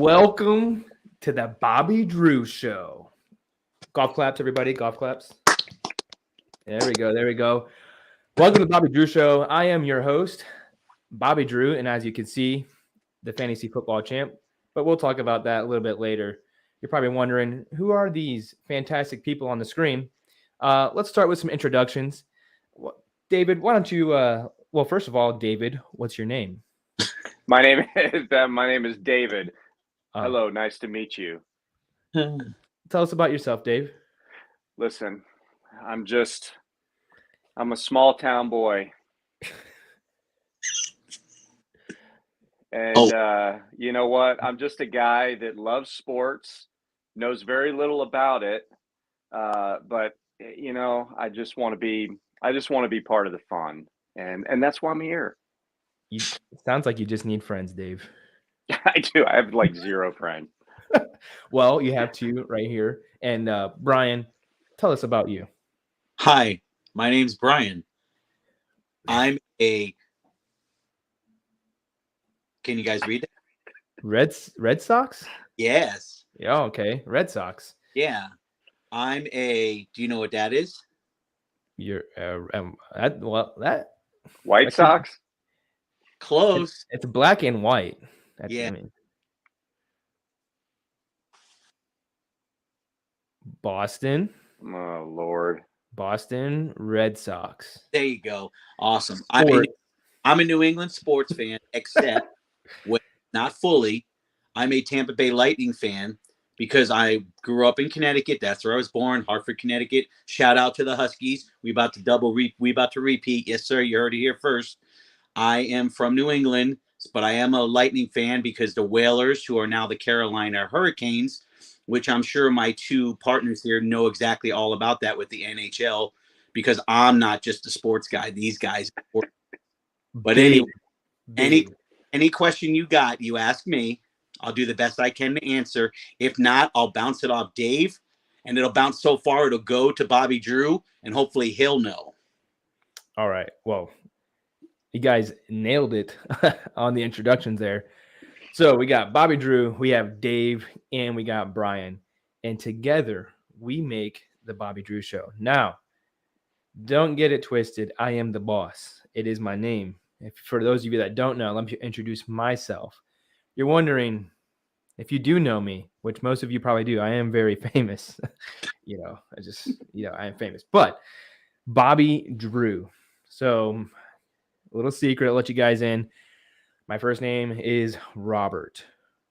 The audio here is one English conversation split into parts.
Welcome to the Bobby Drew Show. Golf claps, everybody. Golf claps. There we go. There we go. Welcome to the Bobby Drew Show. I am your host, Bobby Drew, and as you can see, the fantasy football champ. But we'll talk about that a little bit later. You're probably wondering, who are these fantastic people on the screen? Let's start with some introductions. David, why don't you? Well, first of all, David, what's your name? My name is David. Hello, nice to meet you. Tell us about yourself, Dave. Listen, I'm a small town boy. And you know what? I'm just a guy that loves sports, knows very little about it. But you know, I just want to be part of the fun. And that's why I'm here. It sounds like you just need friends, Dave. I do. I have like zero friends. Well, you have two right here. And Brian, tell us about you. Hi, my name's Brian. I'm a. Can you guys read that? Red Sox? Yes. Yeah, okay. Red Sox. Yeah. I'm a. Do you know what that is? You're that White Sox? Close. It's black and white. Yeah. Boston. Oh Lord. Boston Red Sox. There you go. Awesome. I'm a New England sports fan, except not fully. I'm a Tampa Bay Lightning fan because I grew up in Connecticut. That's where I was born, Hartford, Connecticut. Shout out to the Huskies. We about to repeat. Yes, sir. You heard it here first. I am from New England, but I am a Lightning fan because the Whalers, who are now the Carolina Hurricanes, which I'm sure my two partners here know exactly all about that with the NHL, because I'm not just a sports guy. These guys. But anyway, any question you got, you ask me. I'll do the best I can to answer. If not, I'll bounce it off Dave, and it'll bounce so far it'll go to Bobby Drew, and hopefully he'll know. All right. Well, you guys nailed it on the introductions there. So we got Bobby Drew, we have Dave, and we got Brian. And together we make the Bobby Drew Show. Now, don't get it twisted. I am the boss. It is my name. For those of you that don't know, let me introduce myself. You're wondering if you do know me, which most of you probably do. I am very famous. I am famous. But Bobby Drew. So a little secret, I'll let you guys in. My first name is Robert.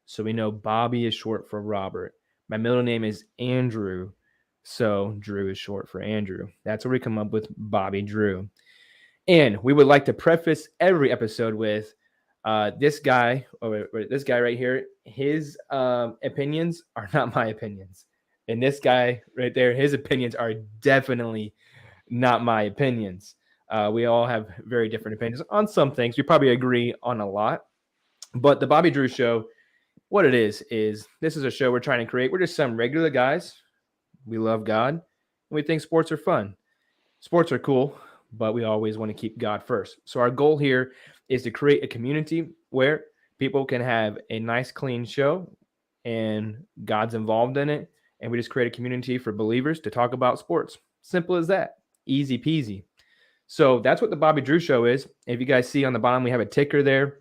So we know Bobby is short for Robert. My middle name is Andrew. So Drew is short for Andrew. That's where we come up with Bobby Drew. And we would like to preface every episode with this guy right here. His opinions are not my opinions. And this guy right there, his opinions are definitely not my opinions. We all have very different opinions on some things. We probably agree on a lot. But the Bobby Drew Show, what it is this is a show we're trying to create. We're just some regular guys. We love God. And we think sports are fun. Sports are cool, but we always want to keep God first. So our goal here is to create a community where people can have a nice, clean show and God's involved in it. And we just create a community for believers to talk about sports. Simple as that. Easy peasy. So that's what the Bobby Drew Show is. If you guys see on the bottom, we have a ticker there.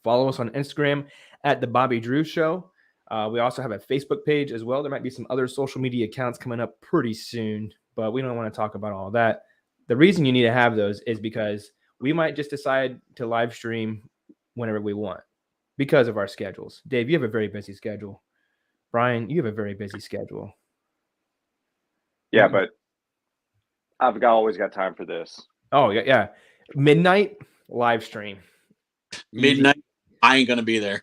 Follow us on Instagram at the Bobby Drew Show. We also have a Facebook page as well. There might be some other social media accounts coming up pretty soon, but we don't want to talk about all that. The reason you need to have those is because we might just decide to live stream whenever we want because of our schedules. Dave, you have a very busy schedule. Brian, you have a very busy schedule. Yeah, but always got time for this. Oh, yeah. Midnight live stream. Midnight, I ain't going to be there.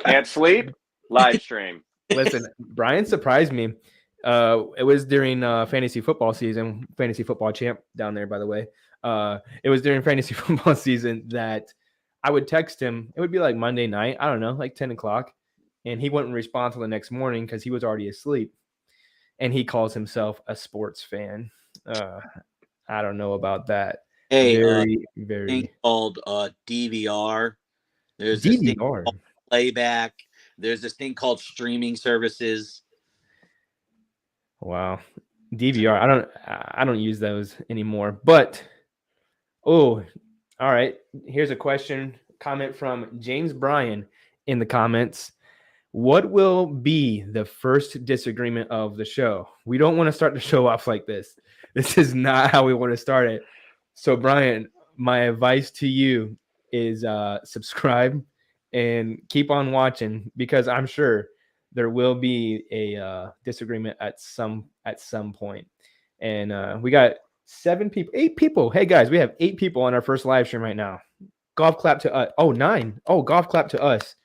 Can't sleep? Live stream. Listen, Brian surprised me. It was during fantasy football season, fantasy football champ down there, by the way. It was during fantasy football season that I would text him. It would be like Monday night. I don't know, like 10 o'clock. And he wouldn't respond till the next morning because he was already asleep. And he calls himself a sports fan. I don't know about that. Hey, very thing called DVR. There's DVR playback. There's this thing called streaming services. Wow. DVR. I don't use those anymore. But all right. Here's a comment from James Bryan in the comments. What will be the first disagreement of the show? We don't want to start the show off like this. This is not how we want to start it. So, Brian, my advice to you is subscribe and keep on watching, because I'm sure there will be a disagreement at some point. And we got 8 people. Hey, guys, we have 8 people on our first live stream right now. Golf clap to us. 9. Oh, golf clap to us.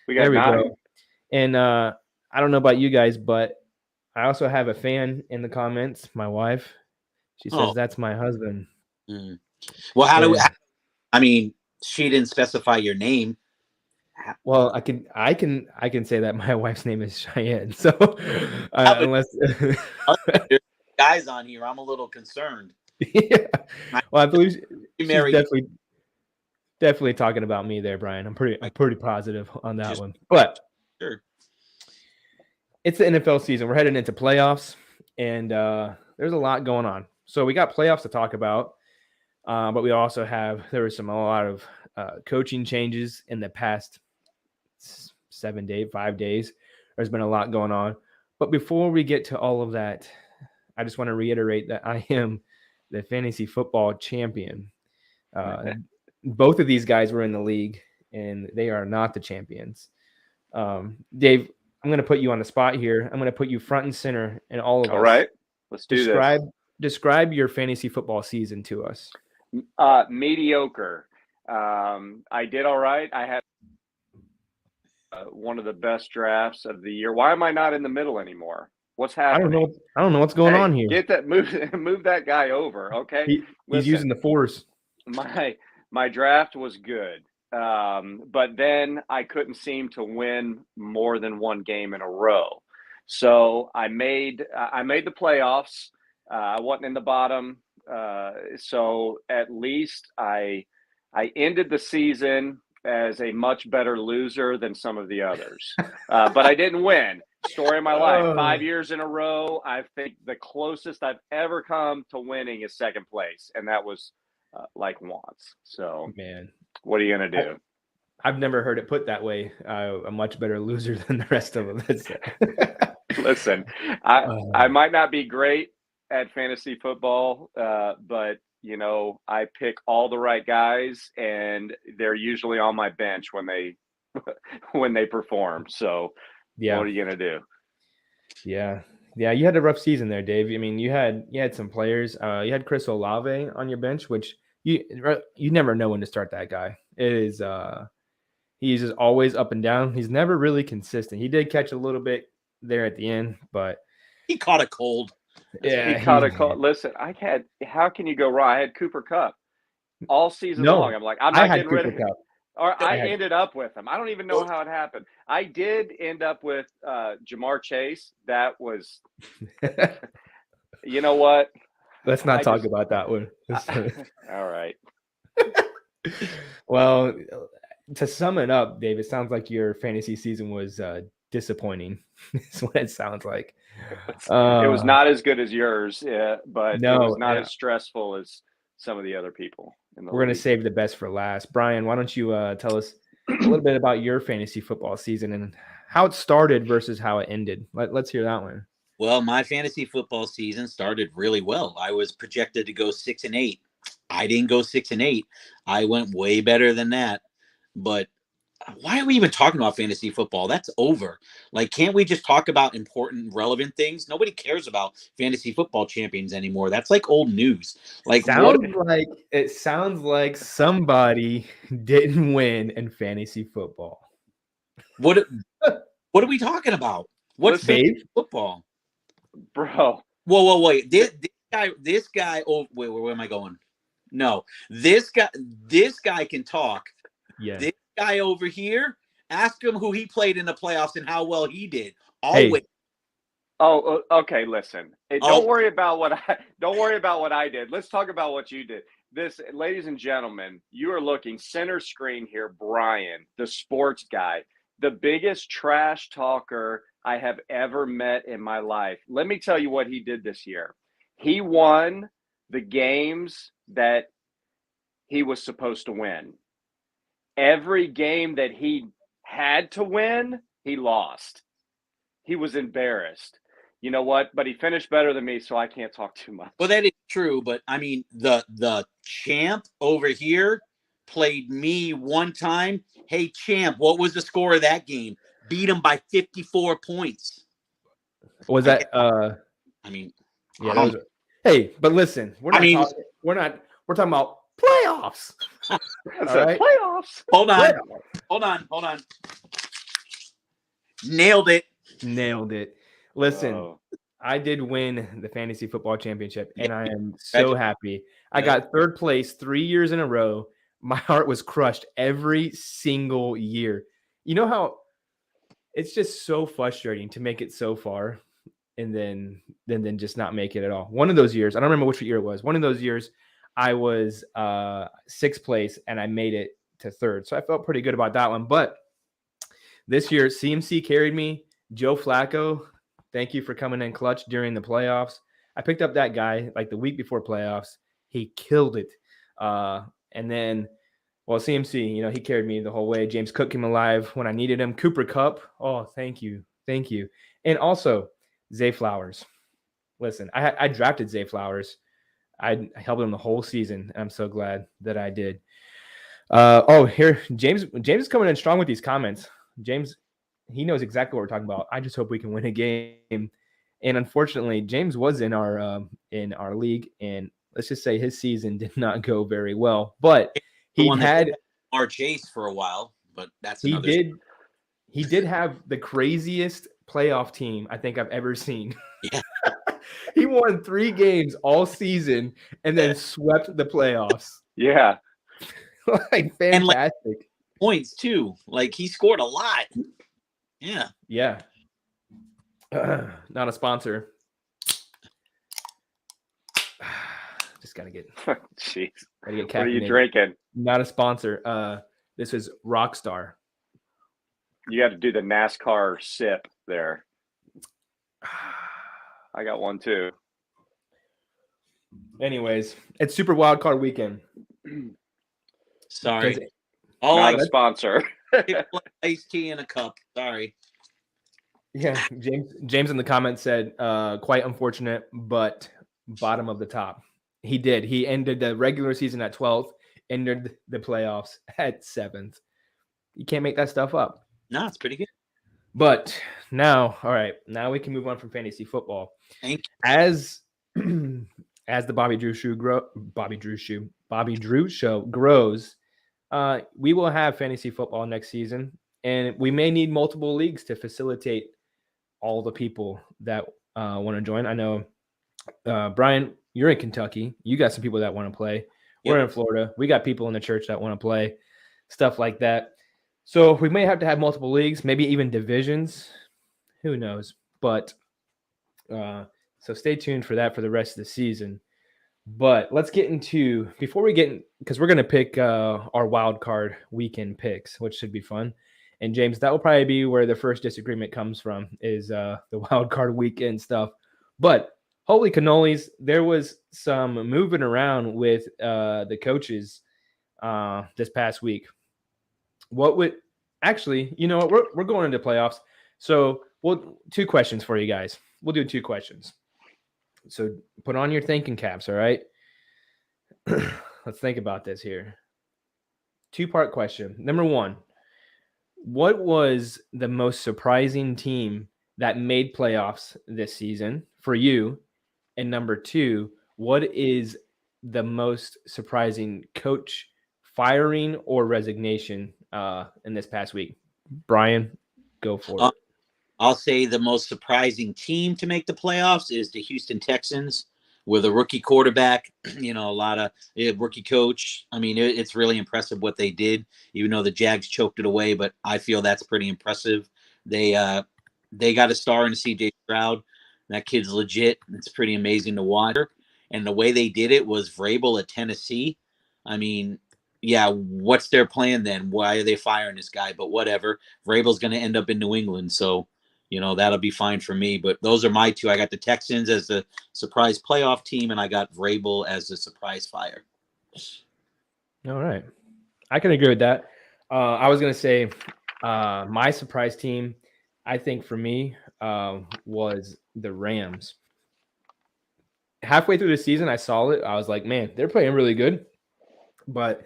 We got 9. Go. And I don't know about you guys, but I also have a fan in the comments, my wife. She says that's my husband. Mm. Well, how do we? I mean, she didn't specify your name. Well, I can say that my wife's name is Cheyenne. So unless there's guys on here, I'm a little concerned. Yeah. Well, I believe she's definitely talking about me there, Brian. I'm pretty positive on that one. But sure, it's the NFL season. We're heading into playoffs, and there's a lot going on. So we got playoffs to talk about, but we also there was a lot of coaching changes in the past 5 days. There's been a lot going on. But before we get to all of that, I just want to reiterate that I am the fantasy football champion. Both of these guys were in the league, and they are not the champions. Dave, I'm going to put you on the spot here. I'm going to put you front and center in all of us. All right, let's do this. Describe your fantasy football season to us. Mediocre. I did all right. I had one of the best drafts of the year. Why am I not in the middle anymore? What's happening? I don't know what's going on here. Get that move that guy over, okay? He's using the force. My draft was good, but then I couldn't seem to win more than one game in a row. So I made the playoffs. I wasn't in the bottom, so at least I ended the season as a much better loser than some of the others. But I didn't win. Story of my life. 5 years in a row. I think the closest I've ever come to winning is second place, and that was like once. So, man, what are you gonna do? I've never heard it put that way. A much better loser than the rest of them. Listen, I might not be great at fantasy football, but I pick all the right guys, and they're usually on my bench when they perform. So, what are you gonna do? Yeah, you had a rough season there, Dave. I mean, you had some players. You had Chris Olave on your bench, which you never know when to start that guy. It is he's just always up and down. He's never really consistent. He did catch a little bit there at the end, but he caught a cold. Yeah, he caught a cold. Listen, how can you go wrong? I had Cooper Kupp all season long. I'm like, I'm not getting rid of him. Or I ended up with him. I don't even know how it happened. I did end up with Jamar Chase. That was, you know what? Let's not talk about that one. All right. Well, to sum it up, Dave, it sounds like your fantasy season was disappointing. That's what it sounds like. It was not as good as yours, but it was not as stressful as some of the other people. We're going to save the best for last. Brian, why don't you tell us a little bit about your fantasy football season and how it started versus how it ended? Let's hear that one. Well, my fantasy football season started really well. I was projected to go 6-8. I didn't go 6-8. I went way better than that. But why are we even talking about fantasy football? That's over. Like, can't we just talk about important, relevant things? Nobody cares about fantasy football champions anymore. That's like old news. Like, it sounds like somebody didn't win in fantasy football. What are we talking about? What's fantasy football, bro? Whoa, wait. This guy. Oh, wait. Where am I going? No, this guy can talk. Yeah. This guy over here, ask him who he played in the playoffs and how well he did. Always. Oh, okay. Listen, don't worry about what I did. Let's talk about what you did. This, ladies and gentlemen, you are looking center screen here. Brian, the sports guy, the biggest trash talker I have ever met in my life. Let me tell you what he did this year. He won the games that he was supposed to win. Every game that he had to win, he lost. He was embarrassed. You know what? But he finished better than me, so I can't talk too much. Well, that is true, but I mean, the champ over here played me one time. Hey, champ, what was the score of that game? Beat him by 54 points. Was that? I mean, Yeah. That was, hey, but listen, we're talking about playoffs. I All said, right? playoffs. hold on, Playoffs. hold on. Nailed it. Nailed it. Listen, Oh. I did win the fantasy football championship, and I am so Congratulations. happy. I got third place 3 years in a row. My heart was crushed every single year. You know how it's just so frustrating to make it so far and then just not make it at all. One of those years, I don't remember which year it was. One of those years, I was sixth place and I made it to third. So I felt pretty good about that one. But this year, CMC carried me. Joe Flacco, thank you for coming in clutch during the playoffs. I picked up that guy like the week before playoffs. He killed it. And then, well, CMC, you know, he carried me the whole way. James Cook came alive when I needed him. Cooper Kupp. Oh, thank you. Thank you. And also Zay Flowers. Listen, I drafted Zay Flowers. I helped him the whole season. I'm so glad that I did. Here, James is coming in strong with these comments. James, he knows exactly what we're talking about. I just hope we can win a game. And unfortunately, James was in our league, and let's just say his season did not go very well. But he had Jamar Chase for a while, but that's he another. He did have the craziest playoff team I think I've ever seen. Yeah. He won 3 games all season and then swept the playoffs. Yeah. Like fantastic. And like points too. Like he scored a lot. Yeah. Yeah. Not a sponsor. Just gotta get Jeez. gotta get What are you caffeinated. drinking? Not a sponsor. This is Rockstar. You got to do the NASCAR sip there. I got one too. Anyways, it's Super Wild Card Weekend. Sorry. Because- All Not I a sponsor. iced tea in a cup. Sorry. Yeah, James in the comments said, quite unfortunate, but bottom of the top. He did. He ended the regular season at 12th, ended the playoffs at 7th. You can't make that stuff up. No, it's pretty good. But now, all right, now we can move on from fantasy football. Thank you. As the Bobby Drew show grows, we will have fantasy football next season, and we may need multiple leagues to facilitate all the people that want to join. I know, Brian, you're in Kentucky. You got some people that want to play. We're in Florida. We got people in the church that want to play, stuff like that. So we may have to have multiple leagues, maybe even divisions. Who knows? But so stay tuned for that for the rest of the season. But let's get into, before we get in, because we're going to pick our wild card weekend picks, which should be fun. And James, that will probably be where the first disagreement comes from, is the wild card weekend stuff. But holy cannolis, there was some moving around with the coaches this past week. What would actually, you know what, we're going into playoffs. So we'll 2 questions for you guys. We'll do 2 questions. So put on your thinking caps, all right? Let's think about this here. 2-part question. Number 1, what was the most surprising team that made playoffs this season for you? And number 2, what is the most surprising coach firing or resignation in this past week? Brian, go for it. I'll say the most surprising team to make the playoffs is the Houston Texans with a rookie quarterback, you know, a lot of rookie coach. I mean, it's really impressive what they did, even though the Jags choked it away, but I feel that's pretty impressive. They got a star in CJ Stroud. That kid's legit. It's pretty amazing to watch. And the way they did it was Vrabel at Tennessee. I mean, yeah, what's their plan then? Why are they firing this guy? But whatever. Vrabel's going to end up in New England, so that'll be fine for me. But those are my two. I got the Texans as the surprise playoff team, and I got Vrabel as the surprise fire. All right, I can agree with that. I was going to say my surprise team, I think for me, was the Rams. Halfway through the season, I saw it. I was like, man, they're playing really good. But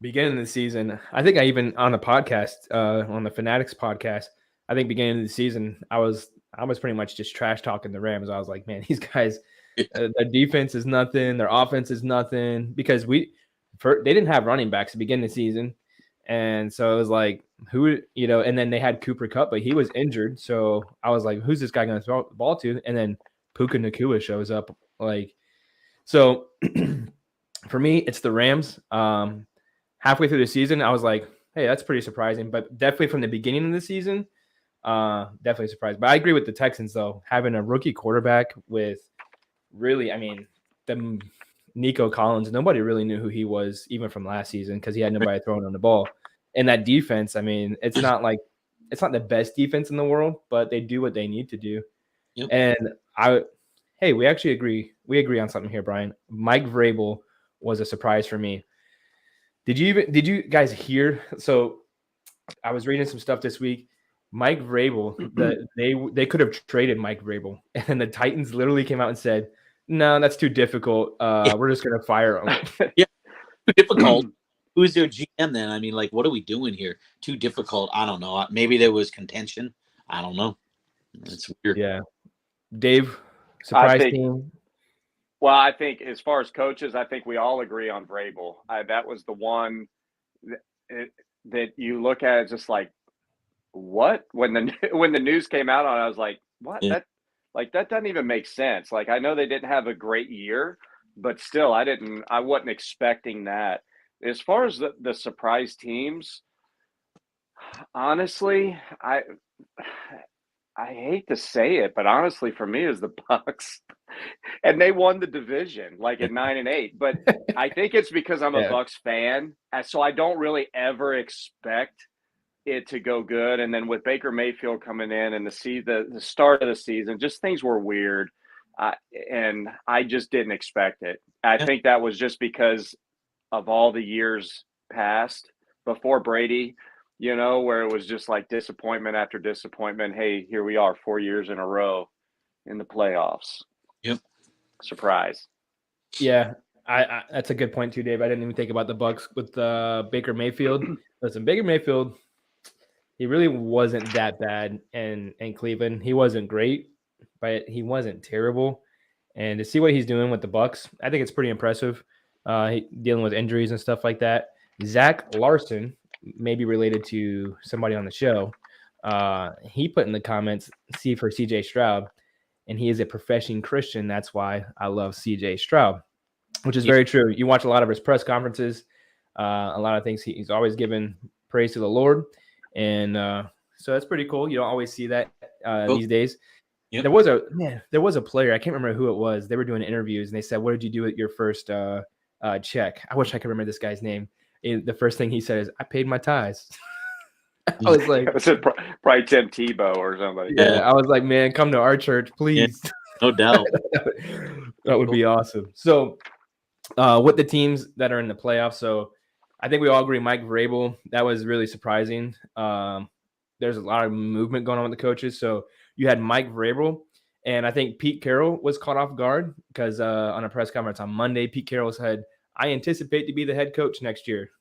beginning of the season, I think I even on the podcast, on the Fanatics podcast, I think beginning of the season, I was pretty much just trash talking the Rams. I was like, man, these guys, their defense is nothing, their offense is nothing, because they didn't have running backs at the beginning of the season, and so it was like, and then they had Cooper Kupp, but he was injured, so I was like, who's this guy going to throw the ball to? And then Puka Nacua shows up, so. For me, it's the Rams. Halfway through the season, I was like, hey, that's pretty surprising. But definitely from the beginning of the season, definitely surprised. But I agree with the Texans, though. Having a rookie quarterback with the Nico Collins, nobody really knew who he was, even from last season, because he had nobody throwing on the ball. And that defense, it's not the best defense in the world, but they do what they need to do. Yep. And we actually agree. We agree on something here, Brian. Mike Vrabel was a surprise for me. Did you guys hear? So I was reading some stuff this week. Mike Vrabel, they could have traded Mike Vrabel, and the Titans literally came out and said, no, that's too difficult. We're just going to fire him. Yeah, too difficult. Who's their GM then? What are we doing here? Too difficult. I don't know. Maybe there was contention. I don't know. It's weird. Yeah. Dave, surprise team. Well, I think as far as coaches, I think we all agree on Vrabel. That was the one that you look at, just like, what? When the news came out on it, I was like, what? Yeah. That doesn't even make sense. Like, I know they didn't have a great year, but still, I wasn't expecting that. As far as the surprise teams, honestly, I hate to say it, but honestly, for me, is the Bucs, and they won the division at 9-8. But I think it's because I'm a Bucs fan, so I don't really ever expect it to go good. And then with Baker Mayfield coming in and the start of the season, just things were weird, and I just didn't expect it. I think that was just because of all the years past before Brady. Where it was just like disappointment after disappointment. Hey, here we are 4 years in a row in the playoffs. Yep. Surprise. Yeah, I that's a good point too, Dave. I didn't even think about the Bucs with Baker Mayfield. Listen, Baker Mayfield, he really wasn't that bad in Cleveland. He wasn't great, but he wasn't terrible. And to see what he's doing with the Bucs, I think it's pretty impressive. Dealing with injuries and stuff like that. Zach Larson, maybe related to somebody on the show, he put in the comments, C for CJ Stroud, and he is a professing Christian. That's why I love CJ Stroud, which is very true. You watch a lot of his press conferences, a lot of things. He's always given praise to the Lord, and so that's pretty cool. You don't always see that these days. Yep. There was a player, I can't remember who it was. They were doing interviews, and they said, what did you do at your first check? I wish I could remember this guy's name. The first thing he said is, I paid my tithes. I was like, was it probably Tim Tebow or somebody? Yeah, I was like, man, come to our church, please. Yeah, no doubt. That would be awesome. So, with the teams that are in the playoffs, so I think we all agree, Mike Vrabel, that was really surprising. There's a lot of movement going on with the coaches. So you had Mike Vrabel, and I think Pete Carroll was caught off guard because on a press conference on Monday, Pete Carroll said, I anticipate to be the head coach next year.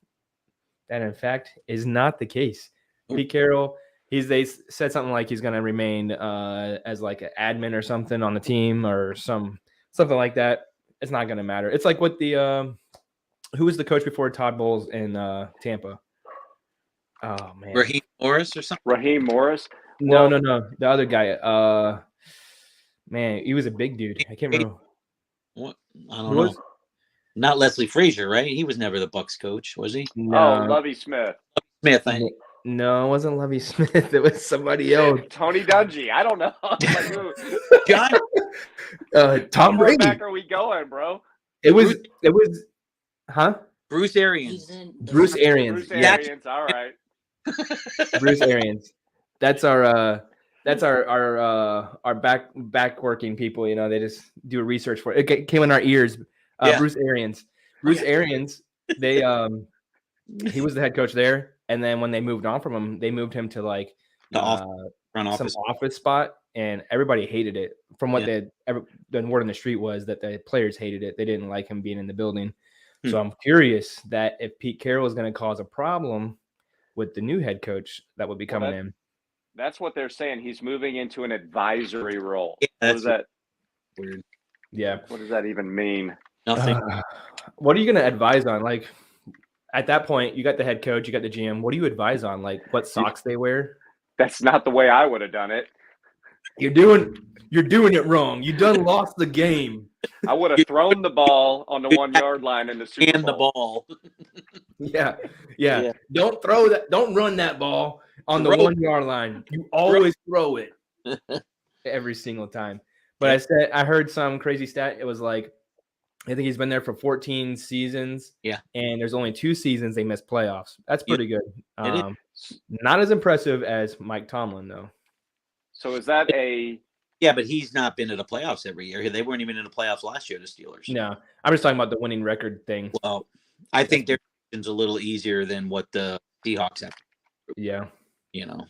That, in fact, is not the case. Pete Carroll, they said something like he's going to remain as like an admin or something on the team or something like that. It's not going to matter. It's like what who was the coach before Todd Bowles in Tampa? Oh, man. Raheem Morris or something? Raheem Morris? No. The other guy. Man, he was a big dude. I can't remember. What? I don't know. Not Leslie Frazier, right? He was never the Bucs coach, was he? No. Oh, Lovie Smith. Smith, I think. No, it wasn't Lovie Smith. It was somebody else. Tony Dungy. I don't know. John. Tom Brady. How far back are we going, bro? It was. Huh? Bruce Arians. Bruce Arians. Bruce Yeah, Arians. All right. Bruce Arians. That's our back working people. You know, they just do research for it. It came in our ears. Yeah. Bruce Arians. Bruce Arians. They he was the head coach there, and then when they moved on from him, they moved him to like Front some office. office spot, and everybody hated it. From what Yeah. the word on the street was that the players hated it. They didn't like him being in the building. Hmm. So I'm curious that if Pete Carroll is going to cause a problem with the new head coach that would be coming in. That's what they're saying. He's moving into an advisory role. Yeah, What is that? Weird. Yeah. What does that even mean? Nothing. What are you going to advise on? Like at that point, you got the head coach, you got the GM. What do you advise on? Like what socks they wear? That's not the way I would have done it. You're doing it wrong. You done lost the game. I would have thrown the ball on the 1 yard line in the Super Bowl. And the ball. Yeah. Don't throw that. Don't run that ball on the 1 yard line. You always throw it every single time. But I heard some crazy stat. It was like, I think he's been there for 14 seasons. Yeah. And there's only 2 seasons they missed playoffs. That's pretty good. It Not as impressive as Mike Tomlin, though. So is that a Yeah, but he's not been in the playoffs every year. They weren't even in the playoffs last year, the Steelers. No, I'm just talking about the winning record thing. Well, I think their division's a little easier than what the Seahawks have. Yeah. You know.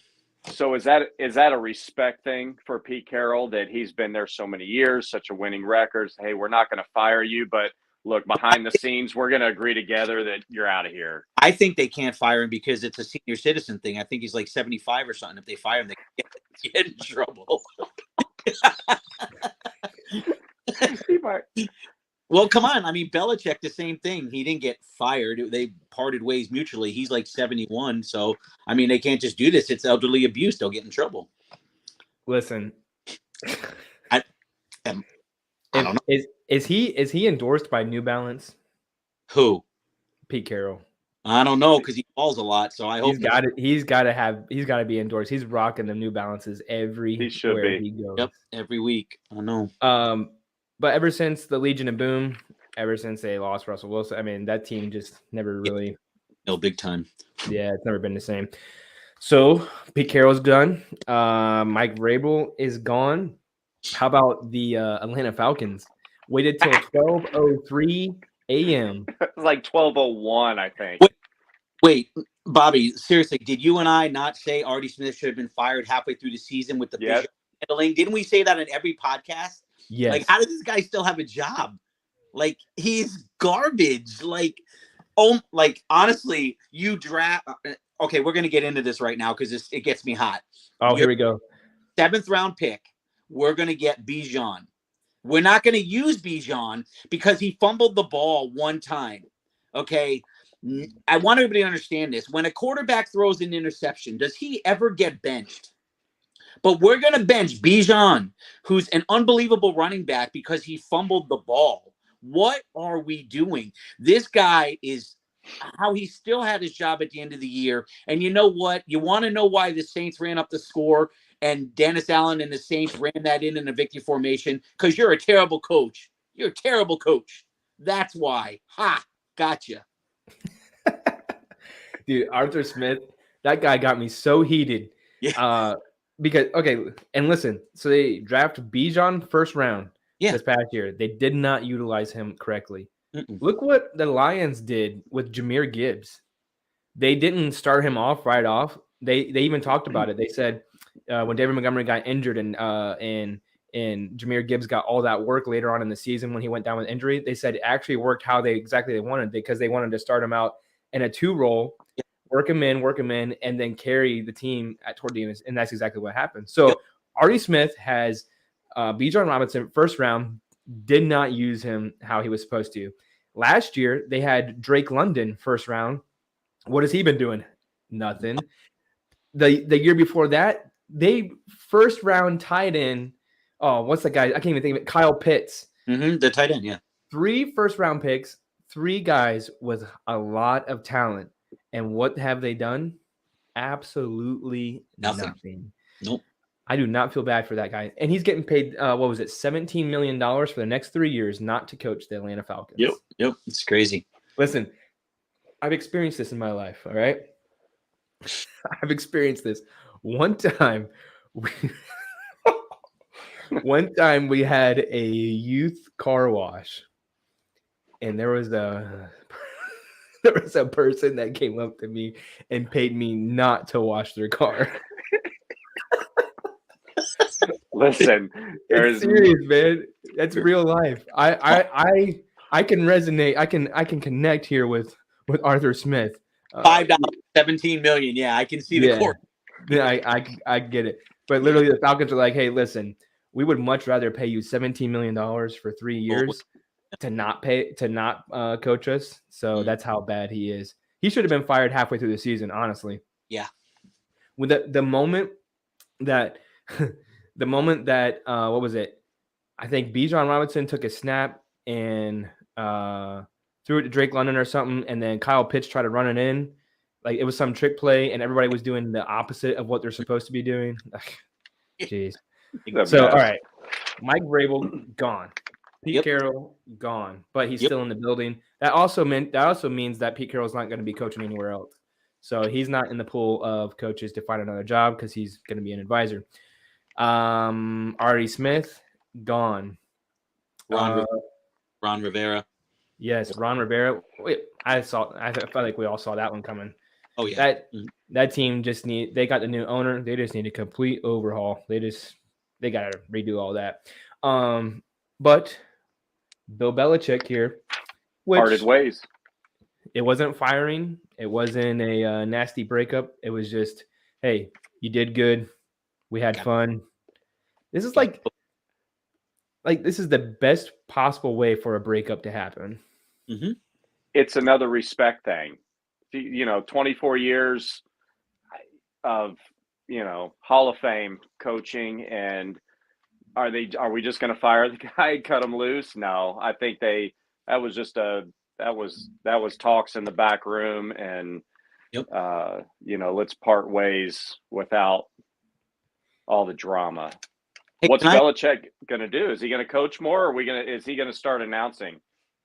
So is that a respect thing for Pete Carroll that he's been there so many years, such a winning record? Hey, we're not going to fire you, but look, behind the scenes, we're going to agree together that you're out of here. I think they can't fire him because it's a senior citizen thing. I think he's like 75 or something. If they fire him, they get in trouble. Well, come on. I mean, Belichick, the same thing. He didn't get fired. They parted ways mutually. He's like 71. So, I mean, they can't just do this. It's elderly abuse. They'll get in trouble. Listen, I don't know. Is he endorsed by New Balance? Who? Pete Carroll. I don't know because he falls a lot. So I hope he's got to be endorsed. He's rocking the New Balances everywhere he goes. Yep, every week. I know. But ever since the Legion of Boom, ever since they lost Russell Wilson, I mean, that team just never really. No, big time. Yeah, it's never been the same. So Pete Carroll's done. Mike Vrabel is gone. How about the Atlanta Falcons? Waited till 12:03 a.m. It's like 12:01, I think. Wait, Bobby, seriously, did you and I not say Artie Smith should have been fired halfway through the season with the vision handling? Didn't we say that in every podcast? Yes. Like, how does this guy still have a job? Like, he's garbage. Like, honestly, you draft. Okay, we're gonna get into this right now because it gets me hot. Oh, here we go. 7th round pick. We're gonna get Bijan. We're not gonna use Bijan because he fumbled the ball one time. Okay. I want everybody to understand this. When a quarterback throws an interception, does he ever get benched? But we're going to bench Bijan, who's an unbelievable running back because he fumbled the ball. What are we doing? This guy is how he still had his job at the end of the year. And you know what? You want to know why the Saints ran up the score and Dennis Allen and the Saints ran that in a victory formation? Because you're a terrible coach. You're a terrible coach. That's why. Ha! Gotcha. Dude, Arthur Smith, that guy got me so heated. Yeah. Because, okay, and listen, so they draft Bijan first round this past year. They did not utilize him correctly. Mm-mm. Look what the Lions did with Jahmyr Gibbs. They didn't start him off right off. They even talked about it. They said when David Montgomery got injured and Jahmyr Gibbs got all that work later on in the season when he went down with injury, they said it actually worked how they wanted, because they wanted to start him out in a 2 role, work him in, and then carry the team toward the end. And that's exactly what happened. So Artie Smith has Bijan Robinson first round, did not use him how he was supposed to. Last year, they had Drake London first round. What has he been doing? Nothing. The year before that, they first round tight end. Oh, what's that guy? I can't even think of it. Kyle Pitts. Mm-hmm, the tight end, yeah. 3 first round picks, 3 guys with a lot of talent. And what have they done? Absolutely nothing. Nope. I do not feel bad for that guy. And he's getting paid, $17 million for the next 3 years not to coach the Atlanta Falcons. Yep. It's crazy. Listen, I've experienced this in my life. All right. I've experienced this one time. We, one time we had a youth car wash, and there was a there was a person that came up to me and paid me not to wash their car. Listen, It's there's serious, man. That's real life. I can resonate. I can connect here with Arthur Smith. $5, 17 million. Yeah, I can see the Yeah, court. yeah, I get it. But literally, the Falcons are like, hey, listen, we would much rather pay you $17 million for 3 years to not coach us. So that's how bad he is. He should have been fired halfway through the season, honestly. Yeah. With the moment that what was it? I think Bijan Robinson took a snap and threw it to Drake London or something, and then Kyle Pitts tried to run it in. Like it was some trick play, and everybody was doing the opposite of what they're supposed to be doing. Jeez. So, all right. Mike Vrabel, gone. Pete Carroll, gone. But he's still in the building. That also means that Pete Carroll's not going to be coaching anywhere else. So he's not in the pool of coaches to find another job because he's going to be an advisor. Artie Smith, gone. Ron Rivera. Yes, Ron Rivera. Wait, I felt like we all saw that one coming. Oh yeah. That team they got the new owner. They just need a complete overhaul. They got to redo all that. But Bill Belichick here, parted ways. It wasn't firing. It wasn't a nasty breakup. It was just, hey, you did good. We had fun. This is like this is the best possible way for a breakup to happen. Mm-hmm. It's another respect thing. 24 years of, Hall of Fame coaching, and are we just going to fire the guy, cut him loose? No, I think that was talks in the back room, and let's part ways without all the drama. Hey, what's Belichick going to do? Is he going to coach more, or is he going to start announcing?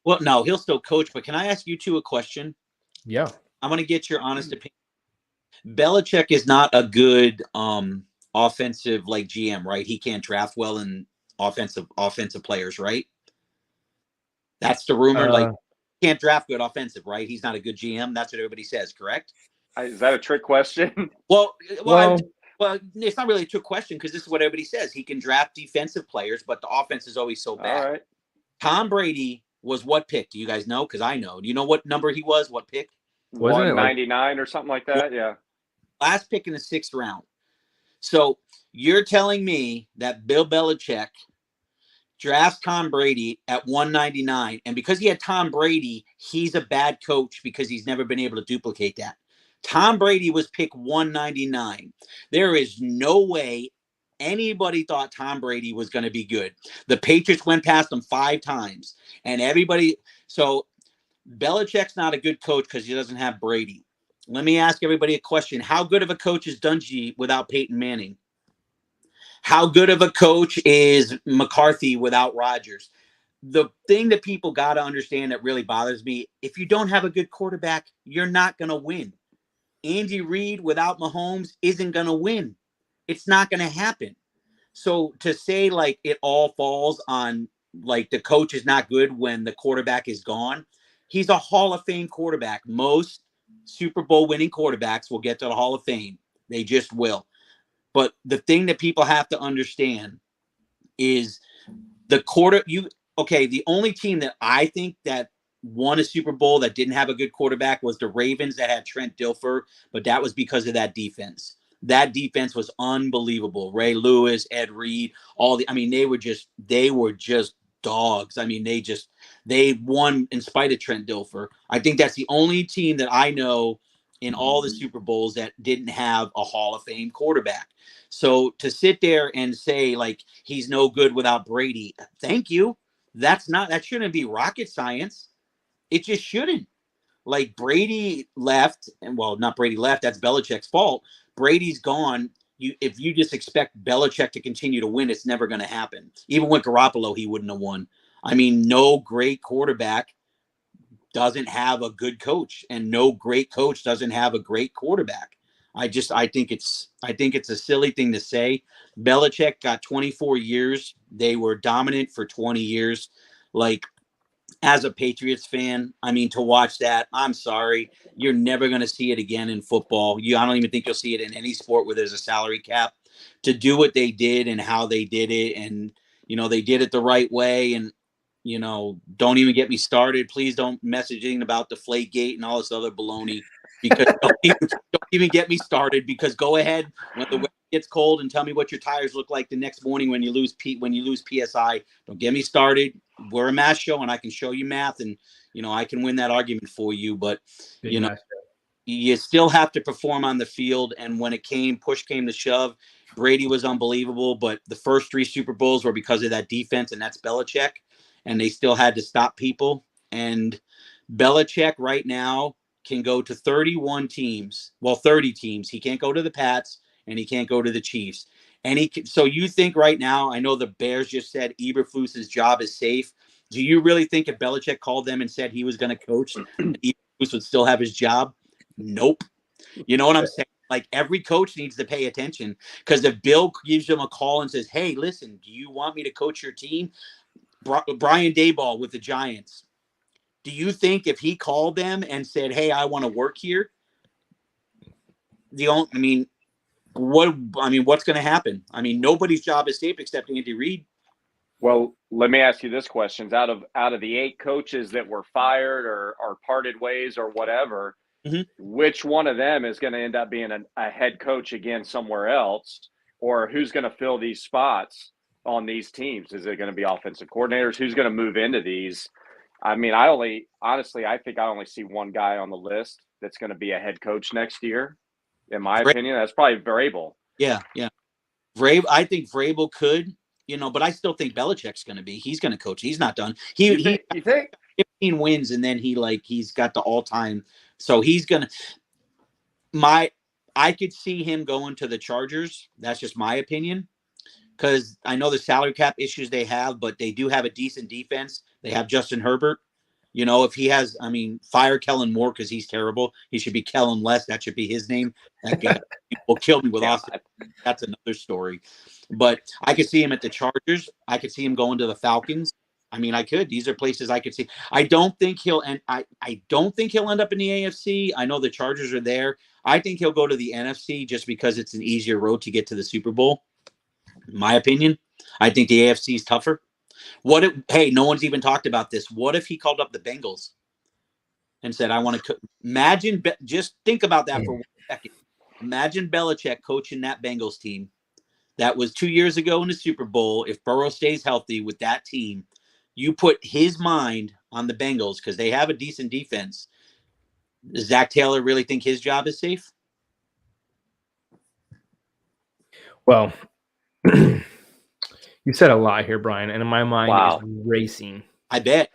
Well, no, he'll still coach, but can I ask you two a question? Yeah. I'm going to get your honest opinion. Belichick is not a good offensive GM, right? He can't draft well in offensive players, right? That's the rumor. He can't draft good offensive, right? He's not a good GM. That's what everybody says, correct? Is that a trick question? Well, it's not really a trick question because this is what everybody says. He can draft defensive players, but the offense is always so bad. All right. Tom Brady was what pick? Do you guys know? Because I know. Do you know what number he was? What pick? 199 or something like that. Yeah. Last pick in the 6th round. So you're telling me that Bill Belichick drafts Tom Brady at 199, and because he had Tom Brady, he's a bad coach because he's never been able to duplicate that. Tom Brady was picked 199. There is no way anybody thought Tom Brady was going to be good. The Patriots went past him 5 times, and everybody. So Belichick's not a good coach because he doesn't have Brady. Let me ask everybody a question. How good of a coach is Dungy without Peyton Manning? How good of a coach is McCarthy without Rodgers? The thing that people got to understand that really bothers me, if you don't have a good quarterback, you're not going to win. Andy Reid without Mahomes isn't going to win. It's not going to happen. So to say it all falls on the coach is not good when the quarterback is gone, he's a Hall of Fame quarterback. Most Super Bowl winning quarterbacks will get to the Hall of Fame. They just will. But the thing that people have to understand is the only team that I think that won a Super Bowl that didn't have a good quarterback was the Ravens that had Trent Dilfer, but that was because of that defense. That defense was unbelievable. Ray Lewis, Ed Reed, they were just dogs. They won in spite of Trent Dilfer. I think that's the only team that I know in all the Super Bowls that didn't have a Hall of Fame quarterback. So to sit there and say he's no good without Brady, thank you. That shouldn't be rocket science. It just shouldn't. Brady left, and not Brady left, that's Belichick's fault. Brady's gone. If you just expect Belichick to continue to win, it's never going to happen. Even with Garoppolo, he wouldn't have won. No great quarterback doesn't have a good coach, and no great coach doesn't have a great quarterback. I think it's a silly thing to say. Belichick got 24 years. They were dominant for 20 years. Like, as a Patriots fan, I mean, to watch that, I'm sorry, you're never going to see it again in football. I don't even think you'll see it in any sport where there's a salary cap. To do what they did and how they did it, and they did it the right way. And don't even get me started. Please don't messaging about Deflategate and all this other baloney, because don't even get me started. Because go ahead when the weather gets cold and tell me what your tires look like the next morning when you lose PSI. Don't get me started. We're a math show, and I can show you math, and I can win that argument for you. But you still have to perform on the field. And when push came to shove, Brady was unbelievable. But the first 3 Super Bowls were because of that defense, and that's Belichick. And they still had to stop people. And Belichick right now can go to 31 teams. Well, 30 teams. He can't go to the Pats, and he can't go to the Chiefs. So you think right now, I know the Bears just said Eberflus's job is safe. Do you really think if Belichick called them and said he was going to coach, Eberflus would still have his job? Nope. You know what I'm saying? Like, every coach needs to pay attention, because if Bill gives them a call and says, hey, listen, do you want me to coach your team? Brian Daboll with the Giants. Do you think if he called them and said, hey, I want to work here, what's going to happen? I mean, nobody's job is safe except Andy Reid. Well, let me ask you this question. Out of the 8 coaches that were fired or parted ways or whatever, which one of them is going to end up being a head coach again somewhere else? Or who's going to fill these spots on these teams? Is it going to be offensive coordinators? Who's going to move into these? I mean, I think I only see one guy on the list that's going to be a head coach next year. In my opinion, that's probably Vrabel. Yeah. I think Vrabel could, but I still think Belichick's going to be. He's going to coach. He's not done. You think 15 wins, and then he's got the all-time. So he's going to. I could see him going to the Chargers. That's just my opinion, because I know the salary cap issues they have, but they do have a decent defense. They have Justin Herbert. If he has, fire Kellen Moore, because he's terrible. He should be Kellen Less. That should be his name. That guy will kill me with Austin. That's another story. But I could see him at the Chargers. I could see him going to the Falcons. I could. These are places I could see. I don't think he'll end up in the AFC. I know the Chargers are there. I think he'll go to the NFC just because it's an easier road to get to the Super Bowl. In my opinion, I think the AFC is tougher. No one's even talked about this. What if he called up the Bengals and said, I want to just think about that for 1 second. Imagine Belichick coaching that Bengals team. That was 2 years ago in the Super Bowl. If Burrow stays healthy with that team, you put his mind on the Bengals because they have a decent defense. Does Zach Taylor really think his job is safe? Well, you said a lot here, Brian, and in my mind is racing. I bet.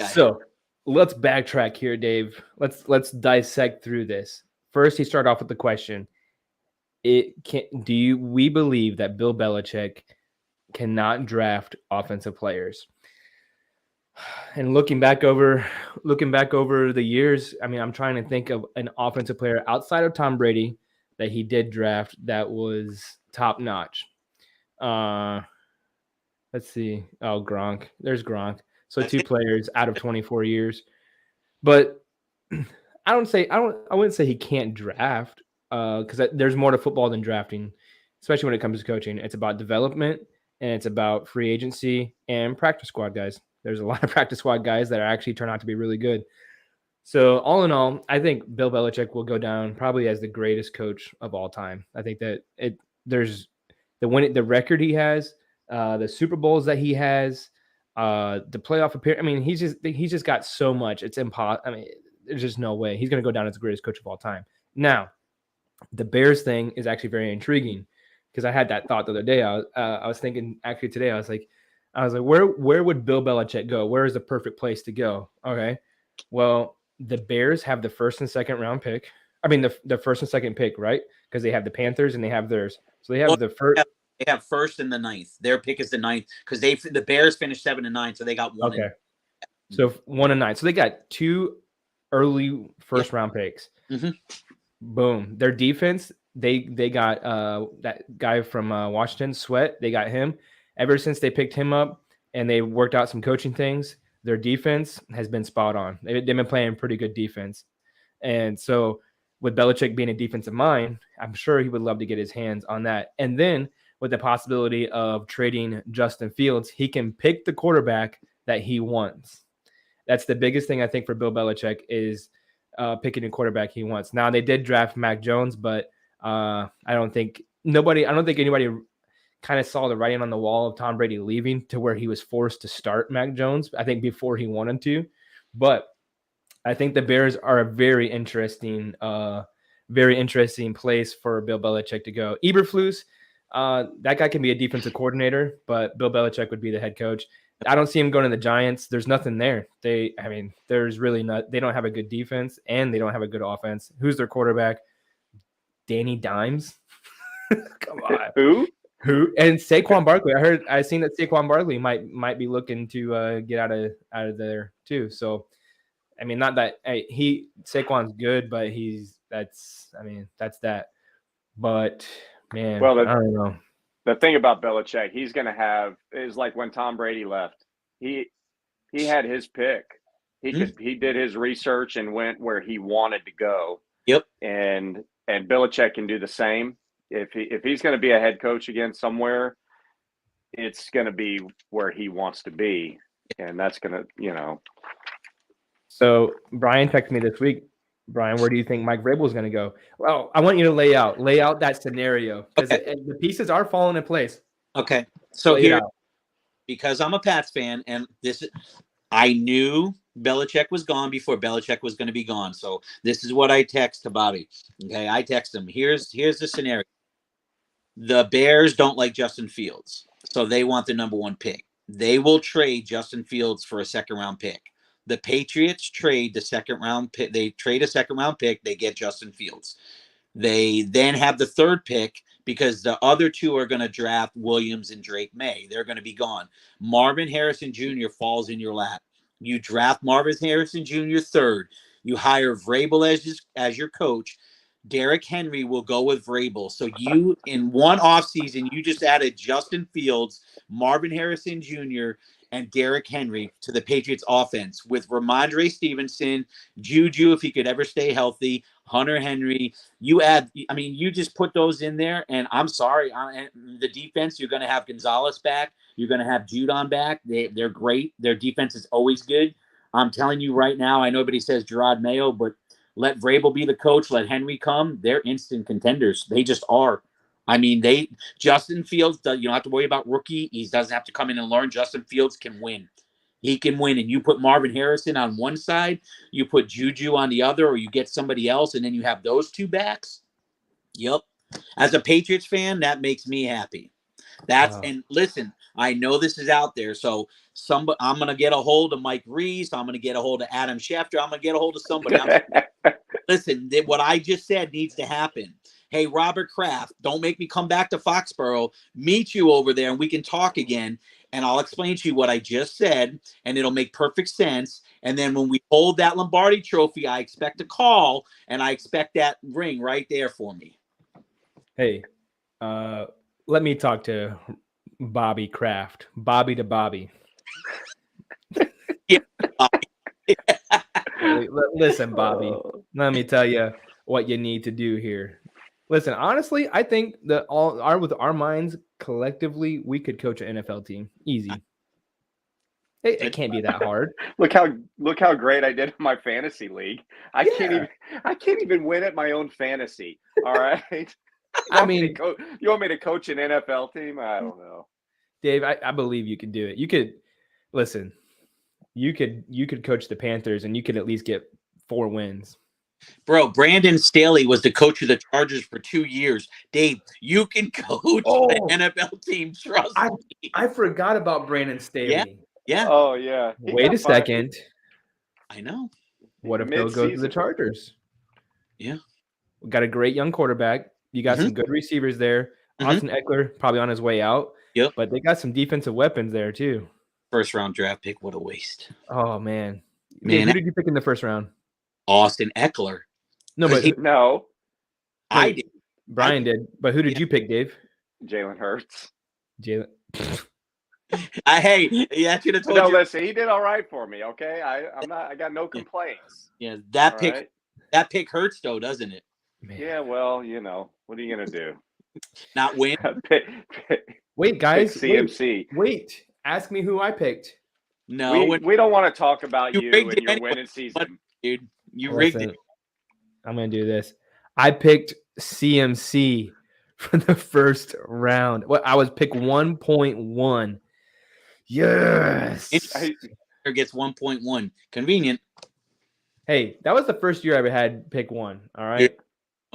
So let's backtrack here, Dave. Let's dissect through this. First, he started off with the question: we believe that Bill Belichick cannot draft offensive players? And looking back over the years, I'm trying to think of an offensive player outside of Tom Brady that he did draft that was top notch. Let's see. Oh, Gronk. There's Gronk. So 2 players out of 24 years. But I wouldn't say he can't draft, because there's more to football than drafting, especially when it comes to coaching. It's about development, and it's about free agency and practice squad guys. There's a lot of practice squad guys that actually turn out to be really good. So all in all, I think Bill Belichick will go down probably as the greatest coach of all time. I think that there's the record he has, the Super Bowls that he has, the playoff appearance. He's just got so much. It's impossible. There's just no way he's going to go down as the greatest coach of all time. Now, the Bears thing is actually very intriguing, because I had that thought the other day. I was thinking actually today. I was like, where would Bill Belichick go? Where is the perfect place to go? Okay, well, the Bears have the first and second round pick. The first and second pick, right? Because they have the Panthers and they have theirs. So they have the first. They have first and the 9th. Their pick is the 9th because the Bears finished 7-9, so they got 1. Okay. So 1-9. So they got 2 early first round picks. Mhm. Boom. Their defense, they got that guy from Washington, Sweat. They got him. Ever since they picked him up and they worked out some coaching things, their defense has been spot on. They've been playing pretty good defense. And so with Belichick being a defensive mind, I'm sure he would love to get his hands on that. And then with the possibility of trading Justin Fields, he can pick the quarterback that he wants. That's the biggest thing I think for Bill Belichick is picking a quarterback he wants. Now they did draft Mac Jones, but I don't think anybody kind of saw the writing on the wall of Tom Brady leaving to where he was forced to start Mac Jones. I think before he wanted to, but I think the Bears are a very interesting place for Bill Belichick to go. Eberflus, that guy can be a defensive coordinator, but Bill Belichick would be the head coach. I don't see him going to the Giants. There's nothing there. There's really not. They don't have a good defense and they don't have a good offense. Who's their quarterback? Danny Dimes. Come on. Who? And Saquon Barkley. I seen that Saquon Barkley might be looking to get out of there too. So, not that Saquon's good, but that's that. But man, Well, I don't know. The thing about Belichick, he's going to have is like when Tom Brady left. He had his pick. He did his research and went where he wanted to go. Yep. And Belichick can do the same. If he's going to be a head coach again somewhere, it's going to be where he wants to be, and that's going to, So Brian texted me this week. Brian, where do you think Mike Vrabel is going to go? Well, I want you to lay out that scenario because the pieces are falling in place. Okay, so here, because I'm a Pats fan, and I knew Belichick was gone before Belichick was going to be gone. So this is what I text to Bobby. Okay, I text him. Here's the scenario. The Bears don't like Justin Fields, so they want the number 1 pick. They will trade Justin Fields for a second-round pick. The Patriots trade the second-round pick. They trade a second-round pick. They get Justin Fields. They then have the 3rd pick because the other 2 are going to draft Williams and Drake May. They're going to be gone. Marvin Harrison Jr. falls in your lap. You draft Marvin Harrison Jr. 3rd. You hire Vrabel as your coach. Derrick Henry will go with Vrabel. So you, in one offseason, you just added Justin Fields, Marvin Harrison Jr., and Derrick Henry to the Patriots offense with Ramondre Stevenson, Juju, if he could ever stay healthy, Hunter Henry. You just put those in there, and I'm sorry. The defense, you're going to have Gonzalez back. You're going to have Judon back. They're great. Their defense is always good. I'm telling you right now, I know nobody says Gerard Mayo, but let Vrabel be the coach. Let Henry come. They're instant contenders. They just are. Justin Fields, you don't have to worry about rookie. He doesn't have to come in and learn. Justin Fields can win. He can win. And you put Marvin Harrison on one side, you put Juju on the other, or you get somebody else, and then you have those 2 backs. Yep. As a Patriots fan, that makes me happy. And listen, I know this is out there, so I'm going to get a hold of Mike Reese. I'm going to get a hold of Adam Schefter. I'm going to get a hold of somebody. Listen, what I just said needs to happen. Hey, Robert Kraft, don't make me come back to Foxborough, meet you over there, and we can talk again, and I'll explain to you what I just said, and it'll make perfect sense. And then when we hold that Lombardi trophy, I expect a call, and I expect that ring right there for me. Hey, let me talk to Bobby Kraft. Bobby to Bobby. Yeah. Listen, Bobby, let me tell you what you need to do here. Listen, honestly, I think that with our minds collectively, we could coach an NFL team. Easy. It can't be that hard. Look how great I did in my fantasy league. I can't even win at my own fantasy. All right. You want me to coach an NFL team? I don't know. Dave, I believe you could do it. You could listen. You could coach the Panthers and you could at least get 4 wins. Bro, Brandon Staley was the coach of the Chargers for 2 years. Dave, you can coach an NFL team. Trust me. I forgot about Brandon Staley. Yeah. Oh, yeah. Wait a second. I know. What if they'll go to the Chargers? Yeah. We got a great young quarterback. You got some good receivers there. Austin Eckler probably on his way out. Yep. But they got some defensive weapons there too. first round draft pick. What a waste. Oh man. Man, Dave, who did you pick in the first round? Austin Eckler. No, 'Cause but he- No, I did. Brian did. But who did you pick, Dave? Jalen Hurts. Jalen. Hey, yeah, I should have told No, you. listen, he did all right for me. Okay, I'm not. I got no complaints. Yeah, that All pick right? that pick hurts though, doesn't it? Man. Yeah, well, what are you gonna do? Not win. pick Wait, guys. Wait, CMC. wait. Ask me who I picked. No, We don't want to talk about You you rigged and it your anyway. winning season. dude, you rigged Listen, it. I'm gonna do this. I picked CMC for the first round. Well, I was pick 1.1. Yes. Or gets 1.1. Convenient. Hey, that was the first year I ever had pick 1. All right.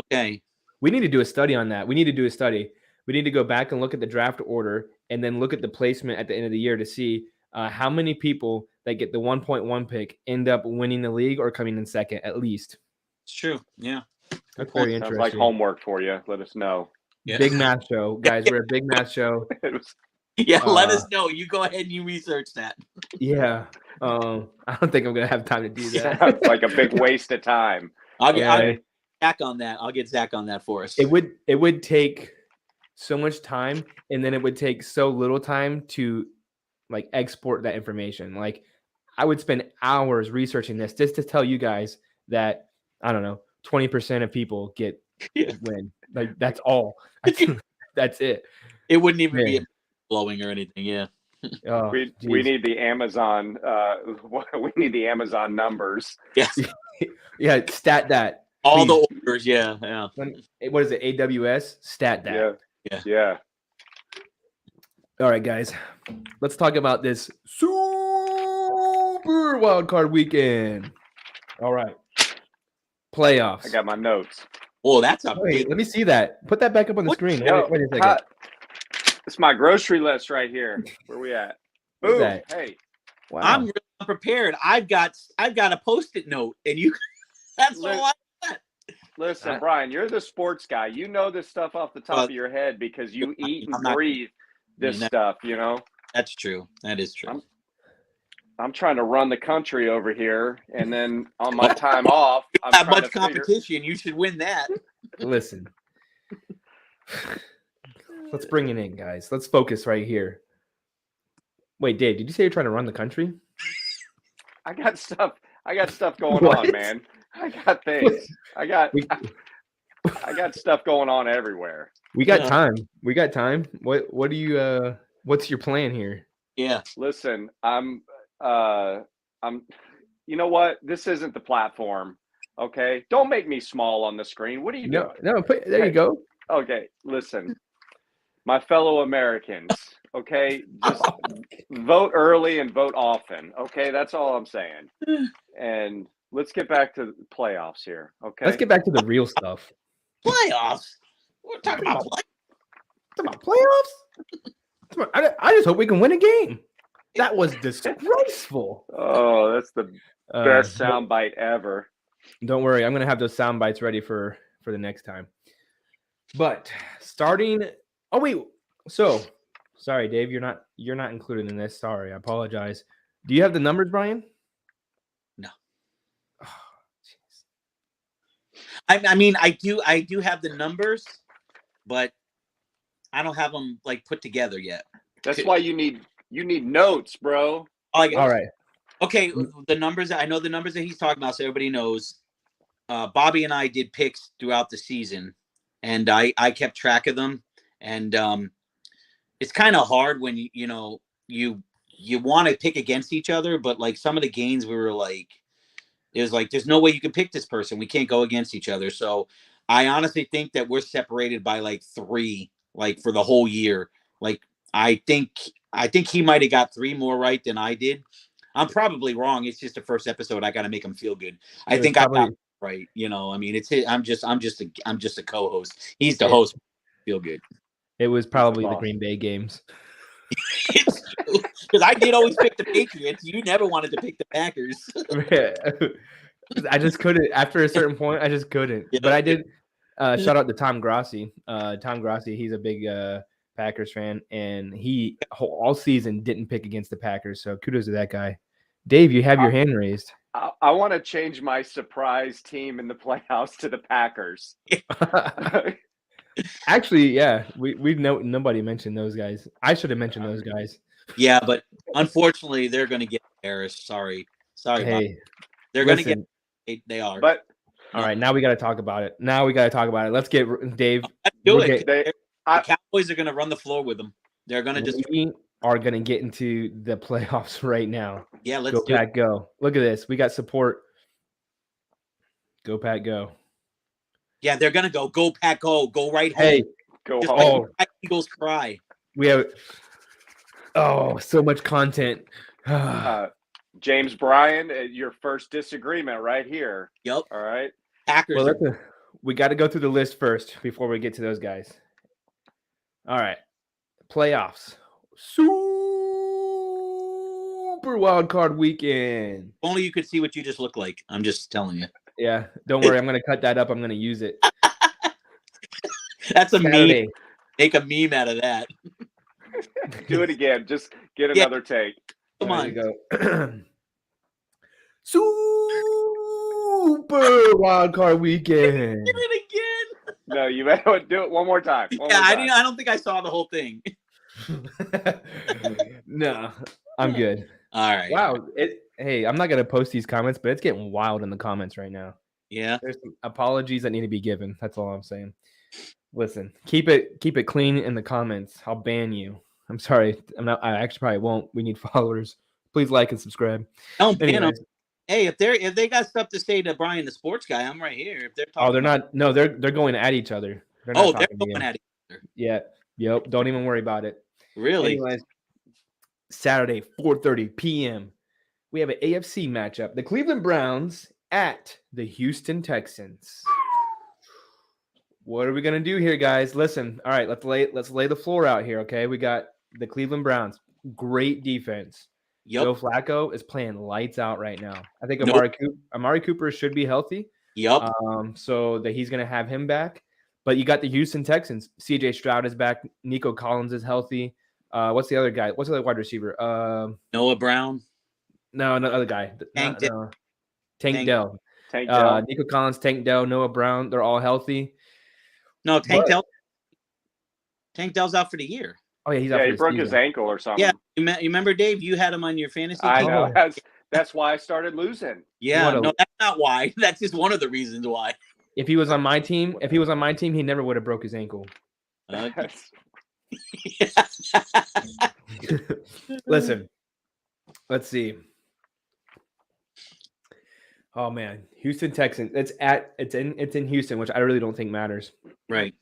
Okay. We need to do a study on that. We need to do a study. We need to go back and look at the draft order and then look at the placement at the end of the year to see how many people that get the 1.1 pick end up winning the league or coming in second at least. It's true. Yeah. That's point. very Sounds interesting. like homework for you. Let us know. Yeah. Big math show, guys. We're a big math show. It was- Yeah, let us know. You go ahead and you research that. Yeah. I don't think I'm gonna have time to do that. sounds like a big waste of time. I'll get Yeah. Zach on that. I'll get Zach on that for us. It would take so much time, and then it would take so little time to like export that information. Like I would spend hours researching this just to tell you guys that I don't know, 20% of people get Yeah. win. Like that's all. That's it. It wouldn't even Man. be blowing or anything. Yeah. Oh, We geez. need the Amazon. We need the Amazon numbers. Yes. Yeah, stat that. All Please. the orders. Yeah. Yeah. What is it? AWS? Stat that. Yeah. All right, guys. Let's talk about this super wild card weekend. All right. Playoffs. I got my notes. Oh, that's a Wait, big. let me see that. Put that back up on the What? screen. Yo, Wait a second. how- it's my grocery list right here. Where we at? What's Boom. that? Hey, Wow. I'm really unprepared. I've got a post-it note, and you. That's Look. all. listen, I- Brian, you're the sports guy. You know this stuff off the top of your head because you eat and I'm not- breathe this You're not- stuff. That's true. That is true. I'm trying to run the country over here, and then on my time off, I'm That trying much to figure- competition. You should win that. Listen. Let's bring it in, guys. Let's focus right here. Wait, Dave, did you say you're trying to run the country? I got stuff going What? on, man. I got things. I got stuff going on everywhere. We got Yeah. time. We got time. What do you what's your plan here? Yeah. Listen, I'm you know what? This isn't the platform. Okay. Don't make me small on the screen. What are you No, doing? there you Hey. go. Okay, listen. My fellow Americans, okay, just vote early and vote often. Okay, that's all I'm saying. And let's get back to the playoffs here. Okay. Let's get back to the real stuff. Playoffs. We're talking about play. Talking about playoffs? Come on, I just hope we can win a game. That was disgraceful. Oh, that's the best soundbite ever. Don't worry, I'm gonna have those sound bites ready for the next time. But starting, oh wait, so sorry, Dave, you're not included in this. Sorry, I apologize. Do you have the numbers, Brian? No. Oh, jeez. I mean, I do have the numbers, but I don't have them like put together yet. That's why you need notes, bro. Like, All right. okay, the numbers. I know the numbers that he's talking about, so everybody knows. Bobby and I did picks throughout the season, and I kept track of them. And it's kind of hard when you want to pick against each other, but like some of the games we were like, it was like there's no way you can pick this person. We can't go against each other. So I honestly think that we're separated by like 3, like for the whole year. Like I think he might have got 3 more right than I did. I'm probably wrong. It's just the first episode. I got to make him feel good. I think I got right. I mean, it's his, I'm just a co-host. He's the host. Feel good. It was probably the awesome. Green Bay games. Because I did always pick the Patriots. You never wanted to pick the Packers. I just couldn't. After a certain point, I just couldn't. Yeah. But I did. Shout out to Tom Grossi. Tom Grossi, he's a big Packers fan, and he all season didn't pick against the Packers. So kudos to that guy. Dave, you have your hand raised. I want to change my surprise team in the playoffs to the Packers. Actually, yeah, we know nobody mentioned those guys. I should have mentioned those guys. Yeah, but unfortunately, they're going to get Harris. Sorry, Bob. Hey, They're going to listen. get. They are. But All right, now we got to talk about it. Let's get Dave. Let's do we'll it. get- The Cowboys are going to run the floor with them. They're going to just. we are going to get into the playoffs right now. Yeah, let's Go do it. Pack, go! Look at this. We got support. Go Pack, go! Yeah, they're going to go. Go Pack, go! Go right home. Hey, go Just home. like Eagles cry. we have so much content. James Bryan, your first disagreement right here. Yep. All right. Packers. Well, we got to go through the list first before we get to those guys. All right. Playoffs. Super wild card weekend. Only you could see what you just look like. I'm just telling you. Yeah. Don't worry. I'm going to cut that up. I'm going to use it. That's a Saturday. meme. Make a meme out of that. Do it again. Just get Yeah. another take. Come There on. you go. Super wild card weekend. Did it again. No, you better do it one more time. I don't think I saw the whole thing. No, I'm good. All right. Wow. Hey, I'm not gonna post these comments, but it's getting wild in the comments right now. Yeah. There's some apologies that need to be given. That's all I'm saying. Listen, keep it clean in the comments. I'll ban you. I'm sorry. I actually probably won't. We need followers. Please like and subscribe. Don't ban them. Anyways, Hey, if they got stuff to say to Brian the sports guy, I'm right here. If they're talking, they're not. No, they're going at each other. They're not they're talking going again. at it. Yeah. Yep. Don't even worry about it. Really? Anyways, Saturday, 4:30 p.m. We have an AFC matchup. The Cleveland Browns at the Houston Texans. What are we gonna do here, guys? Listen, all right, let's lay the floor out here. Okay, we got the Cleveland Browns. Great defense. Yep. Joe Flacco is playing lights out right now. I think Nope. Amari Cooper should be healthy. Yep. So that he's gonna have him back. But you got the Houston Texans. CJ Stroud is back. Nico Collins is healthy. What's the other guy? What's the other wide receiver? Noah Brown. No, other guy. Tank Dell. Tank Dell. Tank Dell. Nico Collins, Tank Dell, Noah Brown. They're all healthy. No, Tank But- Dell. Tank Dell's out for the year. Oh yeah, he's out Yeah, for he the broke his season. ankle or something. Yeah. You remember, Dave? You had him on your fantasy I team. know. Oh. That's why I started losing. Yeah. What a- No, that's not why. That's just one of the reasons why. If he was on my team, he never would have broke his ankle. Listen, let's see. Oh man, Houston Texans. It's in Houston, which I really don't think matters. Right.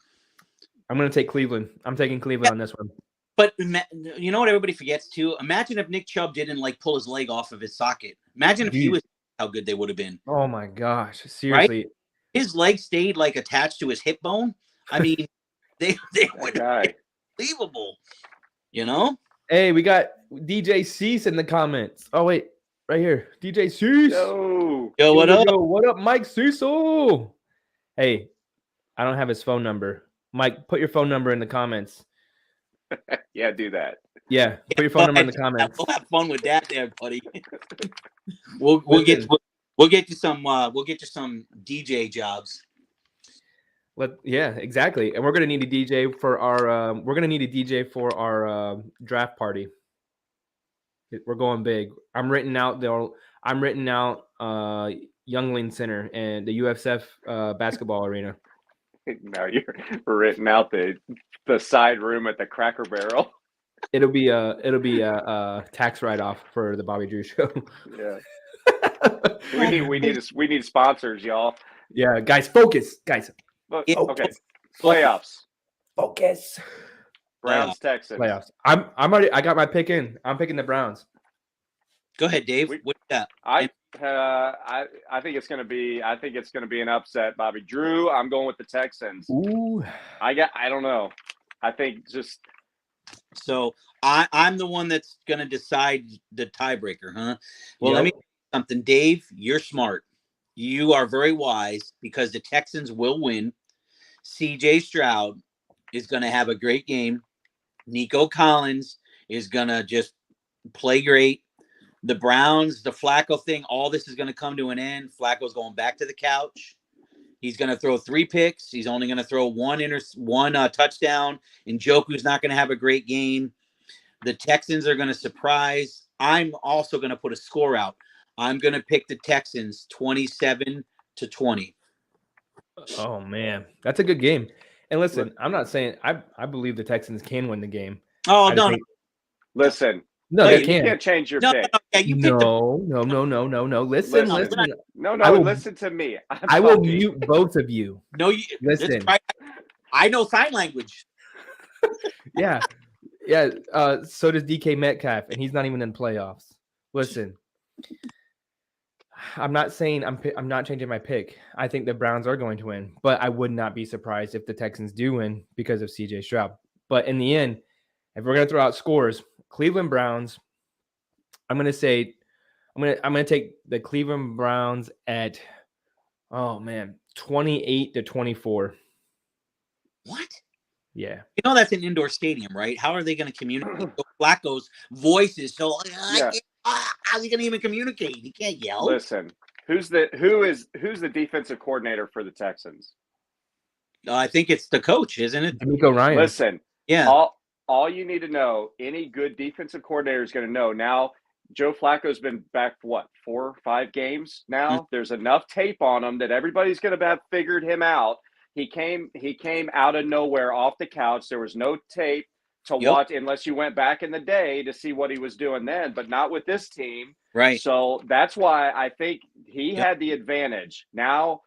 I'm gonna take Cleveland. I'm taking Cleveland on this one. But you know what everybody forgets too? Imagine if Nick Chubb didn't pull his leg off of his socket. Imagine if he Dude. was how good they would have been. Oh my gosh, seriously. His leg stayed attached to his hip bone. I mean, they would have Guy. been unbelievable. You know? Hey, we got DJ Cease in the comments. Oh wait, right here, DJ Cease. Yo. Yo, what up? What up, Mike Cecil? Hey, I don't have his phone number. Mike, put your phone number in the comments. Yeah, do that. Yeah, put your phone number in the comments. We'll have fun with that, there, buddy. we'll get you some DJ jobs. Yeah, exactly. And we're gonna need a DJ for our draft party. We're going big. I'm written out Youngling Center and the USF basketball arena. No, you're written out the side room at the Cracker Barrel. It'll be a tax write-off for the Bobby Drew show. Yeah. We need sponsors, y'all. Yeah, guys, focus. Guys, Look, Yeah. okay. Playoffs. focus. Browns, Texans. Playoffs. I got my pick in. I'm picking the Browns. Go ahead, Dave. We- What you got? I think it's gonna be an upset, Bobby Drew. I'm going with the Texans. Ooh. I don't know. I think just So I'm the one that's gonna decide the tiebreaker, huh? Well, let me tell you something, Dave. You're smart. You are very wise because the Texans will win. CJ Stroud is gonna have a great game. Nico Collins is going to just play great. The Browns, the Flacco thing, all this is going to come to an end. Flacco's going back to the couch. He's going to throw 3 picks. He's only going to throw one touchdown. Njoku's not going to have a great game. The Texans are going to surprise. I'm also going to put a score out. I'm going to pick the Texans 27-20. Oh man, that's a good game. And listen, I'm not saying I believe the Texans can win the game. Oh, no. Listen. No, you they can't. can't change your pick. Yeah, you picked No. Listen. Listen to me. I will mute both of you. No, listen. I know sign language. Yeah. So does DK Metcalf, and he's not even in playoffs. Listen, I'm not saying I'm not changing my pick. I think the Browns are going to win, but I would not be surprised if the Texans do win because of CJ Stroud. But in the end, if we're going to throw out scores, Cleveland Browns, I'm going to take the Cleveland Browns at 28-24. What? Yeah. You know that's an indoor stadium, right? How are they going to communicate? Flacco's voice is so how's he going to even communicate? He can't yell. Listen, who's the defensive coordinator for the Texans? I think it's the coach, isn't it? DeMeco Ryan. Listen, yeah. All you need to know, any good defensive coordinator is going to know. Now, Joe Flacco's been back for 4 or 5 games now. Mm-hmm. There's enough tape on him that everybody's going to have figured him out. He came out of nowhere off the couch. There was no tape to watch unless you went back in the day to see what he was doing then, but not with this team. Right. So that's why I think he had the advantage. Now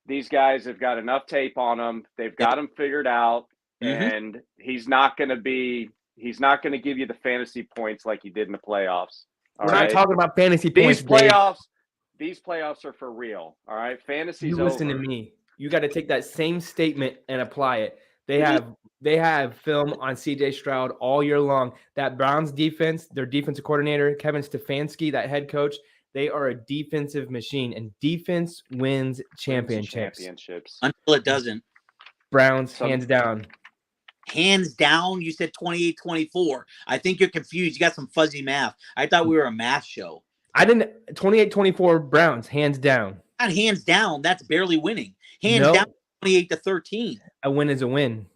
these guys have got enough tape on him. They've got him figured out. And he's not going to give you the fantasy points like he did in the playoffs. We're not talking about fantasy points. These playoffs are for real. All right. Fantasy's over. Listen to me. You got to take that same statement and apply it. They have film on CJ Stroud all year long. That Browns defense, their defensive coordinator, Kevin Stefanski, that head coach, they are a defensive machine, and defense wins championships. Until it doesn't. Browns, hands down. Hands down? You said 28-24. I think you're confused. You got some fuzzy math. I thought we were a math show. I didn't. 28-24 Browns, hands down. Not hands down. That's barely winning. Hands down, 28-13. A win is a win.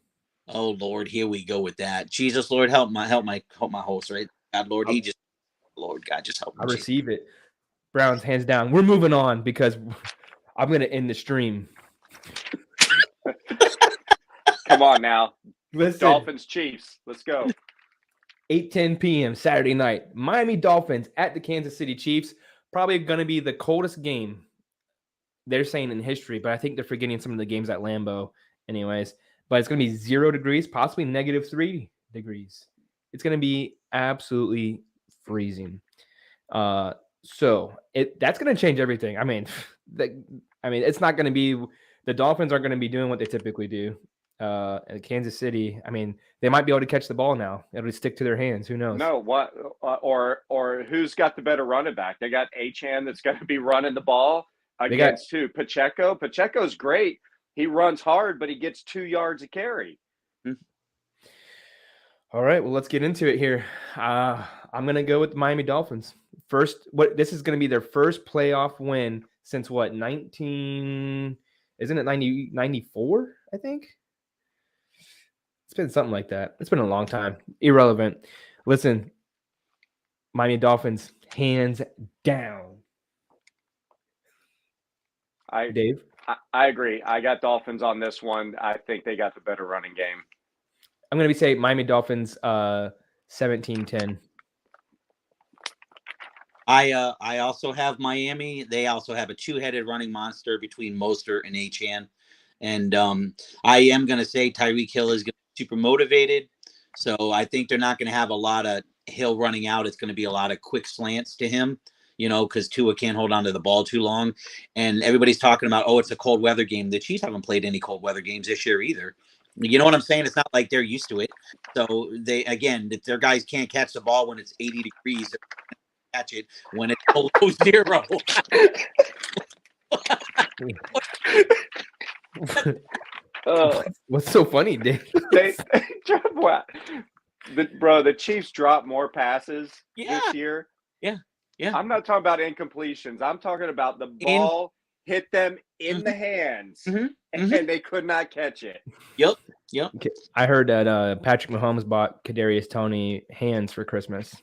Oh Lord, here we go with that. Jesus, Lord, help my host, right? God, Lord, Lord God, just help me. I receive it. Browns, hands down. We're moving on because I'm going to end the stream. Come on now. Listen. Dolphins, Chiefs. Let's go. 8:10 p.m. Saturday night. Miami Dolphins at the Kansas City Chiefs. Probably going to be the coldest game, they're saying, in history, but I think they're forgetting some of the games at Lambeau anyways. But it's going to be 0 degrees, possibly -3 degrees. It's going to be absolutely freezing. So that's going to change everything. I mean, it's not going to be – the Dolphins aren't going to be doing what they typically do. At Kansas City, I mean, they might be able to catch the ball now. It'll stick to their hands. Who knows? No, what or who's got the better running back? They got Achane that's going to be running the ball against who? Pacheco. Pacheco's great. He runs hard, but he gets 2 yards a carry. All right, well, let's get into it here. I'm going to go with the Miami Dolphins. This is going to be their first playoff win since what? 94, I think. It's been something like that. It's been a long time. Irrelevant. Listen, Miami Dolphins, hands down. Dave? I agree. I got Dolphins on this one. I think they got the better running game. I'm going to say Miami Dolphins 17-10. I also have Miami. They also have a 2-headed running monster between Mostert and Achane. And I am going to say Tyreek Hill is going to be super motivated. So I think they're not going to have a lot of Hill running out. It's going to be a lot of quick slants to him, because Tua can't hold on to the ball too long. And everybody's talking about, it's a cold weather game. The Chiefs haven't played any cold weather games this year either. You know what I'm saying? It's not like they're used to it. So their guys can't catch the ball when it's 80 degrees. They're catch it when it's below 0. What's so funny, Dave? The Chiefs dropped more passes Yeah. this year. Yeah. Yeah. I'm not talking about incompletions. I'm talking about the ball hit them in the hands, and they could not catch it. Yep. I heard that Patrick Mahomes bought Kadarius Toney hands for Christmas.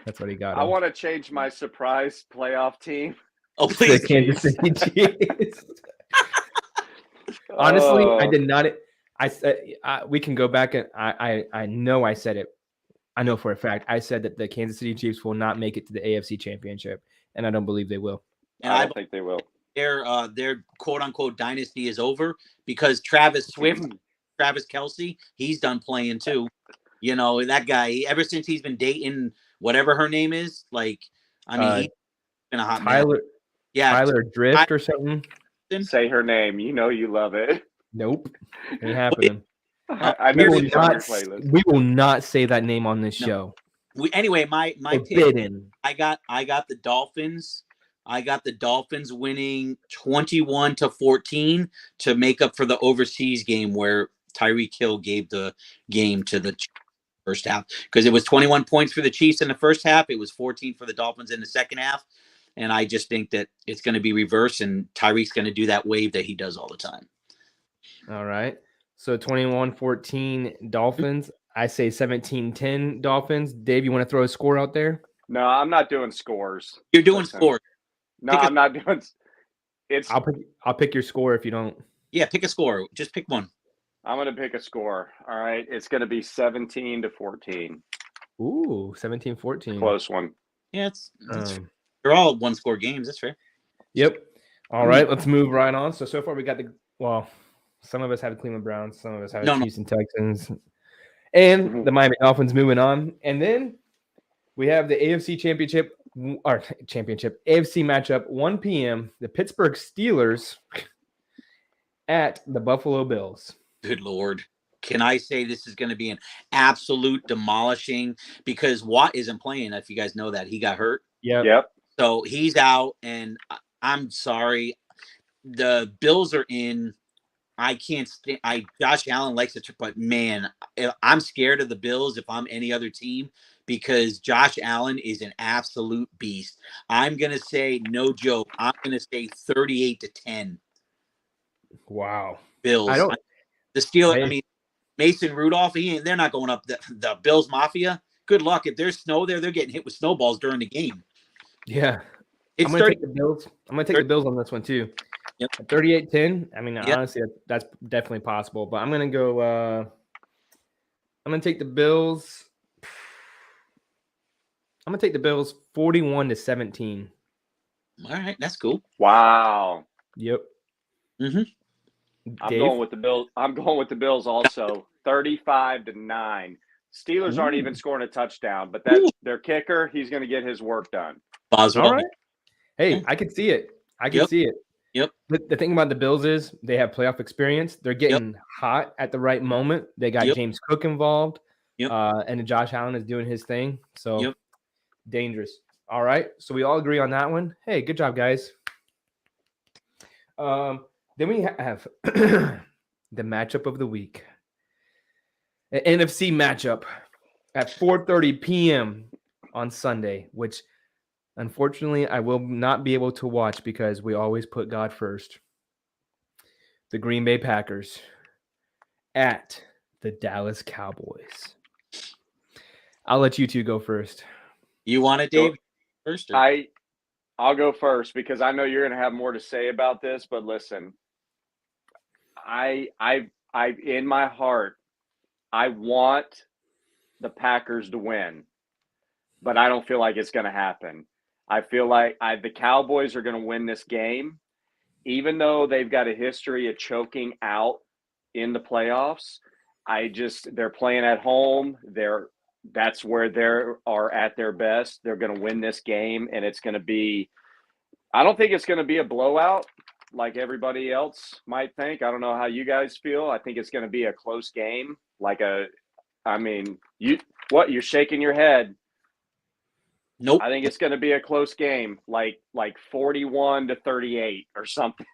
That's what he got. I want to change my surprise playoff team. Oh, The please. Kansas City Chiefs. Honestly, I did not. I said we can go back and I know I said it. I know for a fact I said that the Kansas City Chiefs will not make it to the AFC Championship, and I don't believe they will. And I don't think they will. Their quote unquote dynasty is over because Travis Kelce, he's done playing too. You know, that guy, ever since he's been dating whatever her name is, like, I mean, he's been a hot Tyler, man. Yeah, Tyler Drift or something. Say her name. You know you love it. Nope, ain't happening. I know she's on your playlist. We will not say that name on this show. Anyway, my Forbidden. pick, I got the Dolphins. I got the Dolphins winning 21-14 to make up for the overseas game where Tyreek Hill gave the game to the first half, because it was 21 points for the Chiefs in the first half. It was 14 for the Dolphins in the second half. And I just think that it's going to be reversed, and Tyreek's going to do that wave that he does all the time. All right. So 21-14 Dolphins. I say 17-10 Dolphins. Dave, you want to throw a score out there? No, I'm not doing scores. You're doing scores. No, I'm not doing. It's. I'll pick your score if you don't. Yeah, pick a score. Just pick one. I'm going to pick a score. All right. It's going to be 17-14. Ooh, 17-14. Close one. Yeah, they're all one-score games. That's fair. Yep. All right, let's move right on. So far we got some of us have the Cleveland Browns, some of us have the Houston Texans, and the Miami Dolphins moving on. And then we have the AFC Championship AFC matchup, 1 p.m. The Pittsburgh Steelers at the Buffalo Bills. Good Lord. Can I say this is going to be an absolute demolishing, because Watt isn't playing, if you guys know that. He got hurt. Yep. So he's out, and I'm sorry. The Bills are in. I can't stand. Josh Allen likes it, but man, I'm scared of the Bills if I'm any other team, because Josh Allen is an absolute beast. I'm gonna say, no joke, I'm gonna say 38-10. Wow. Bills. The Steelers. I mean, Mason Rudolph. They're not going up. The Bills Mafia. Good luck. If there's snow there, they're getting hit with snowballs during the game. Yeah. It's I'm going to take the Bills. I'm going to take the Bills on this one too. Yep. 38-10. I mean, honestly, that's definitely possible. But I'm going to go. I'm going to take the Bills. I'm going to take the Bills 41-17. All right, that's cool. Wow. Yep. Mm-hmm. I'm going with the Bills. I'm going with the Bills also. 35-9. Steelers aren't even scoring a touchdown, but their kicker, he's going to get his work done. Boswell. All right. Hey, I can see it. I can see it. Yep. The thing about the Bills is they have playoff experience. They're getting hot at the right moment. They got James Cook involved. Yep. And Josh Allen is doing his thing. So dangerous. All right. So we all agree on that one. Hey, good job, guys. Then we have the matchup of the week. An NFC matchup at 4:30 p.m. on Sunday, which unfortunately I will not be able to watch because we always put God first. The Green Bay Packers at the Dallas Cowboys. I'll let you two go first. You want it, Dave? First? I'll go first because I know you're going to have more to say about this, but listen, I in my heart, I want the Packers to win, but I don't feel like it's going to happen. I feel like the Cowboys are going to win this game, even though they've got a history of choking out in the playoffs. They're playing at home. That's where they are at their best. They're going to win this game, and it's going to be. I don't think it's going to be a blowout like everybody else might think. I don't know how you guys feel. I think it's going to be a close game. You're shaking your head. Nope. I think it's going to be a close game, like 41-38 or something.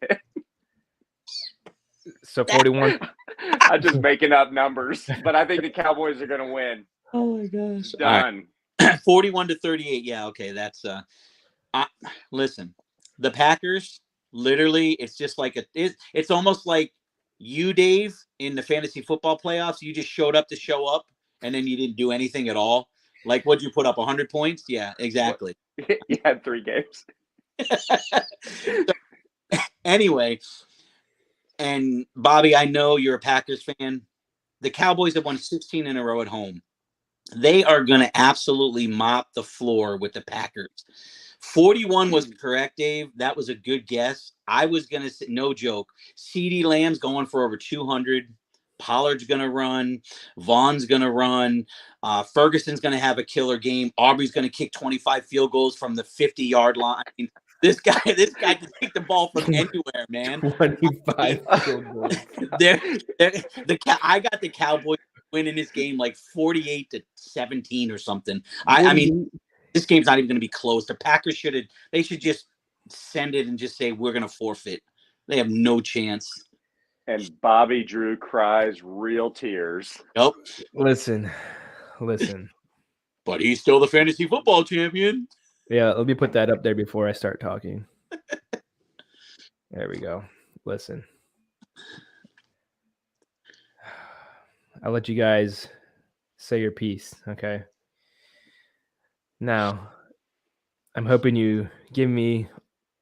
So 41. I'm just making up numbers, but I think the Cowboys are going to win. Oh my gosh! Done. 41-38. Yeah, okay. That's listen, the Packers. Literally, it's just like it's almost like you, Dave, in the fantasy football playoffs. You just showed up to show up, and then you didn't do anything at all. Like, what'd you put up? 100 points? Yeah, exactly. You had 3 games. Anyway, and Bobby, I know you're a Packers fan. The Cowboys have won 16 in a row at home. They are going to absolutely mop the floor with the Packers. 41 was correct, Dave. That was a good guess. I was going to say, no joke, CeeDee Lamb's going for over 200. Pollard's going to run. Vaughn's going to run. Ferguson's going to have a killer game. Aubrey's going to kick 25 field goals from the 50-yard line. This guy can kick the ball from anywhere, man. 25 field goals. I got the Cowboys winning this game like 48-17 or something. I mean, this game's not even going to be close. The Packers should just send it and just say we're going to forfeit. They have no chance. And Bobby Drew cries real tears. Nope. Listen. But he's still the fantasy football champion. Yeah, let me put that up there before I start talking. There we go. Listen. I'll let you guys say your piece, okay? Now, I'm hoping you give me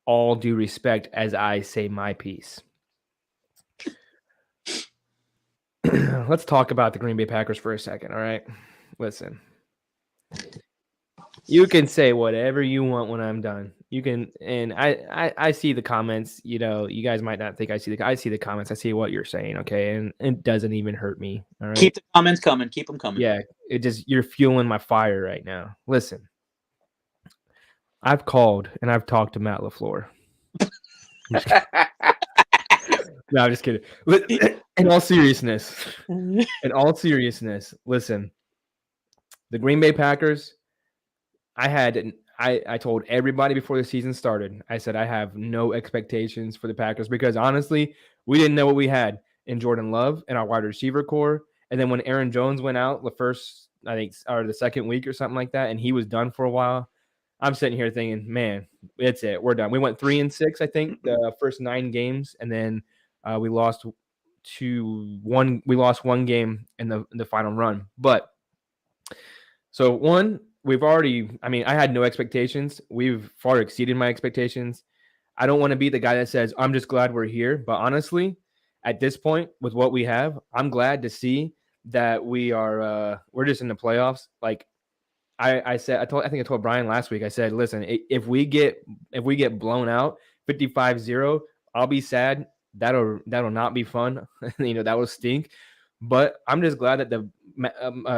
all due respect as I say my piece. Let's talk about the Green Bay Packers for a second, all right? Listen. You can say whatever you want when I'm done. You can, and I see the comments. You know, you guys might not think I see the comments. I see what you're saying, okay? And it doesn't even hurt me, all right? Keep the comments coming. Keep them coming. Yeah, you're fueling my fire right now. Listen, I've called and I've talked to Matt LaFleur. No, I'm just kidding. In all seriousness, listen, the Green Bay Packers, I told everybody before the season started, I said I have no expectations for the Packers because honestly, we didn't know what we had in Jordan Love and our wide receiver core. And then when Aaron Jones went out the first, I think, or the second week or something like that, and he was done for a while, I'm sitting here thinking, man, it's it. We're done. We went 3-6, I think, the first 9 games, and then we lost one game in the final run. But so we've already, I mean, I had no expectations. We've far exceeded my expectations. I don't want to be the guy that says, I'm just glad we're here. But honestly, at this point, with what we have, I'm glad to see that we're just in the playoffs. Like I think I told Brian last week, I said, listen, if we get blown out 55-0, I'll be sad. That'll not be fun. That will stink. But I'm just glad that the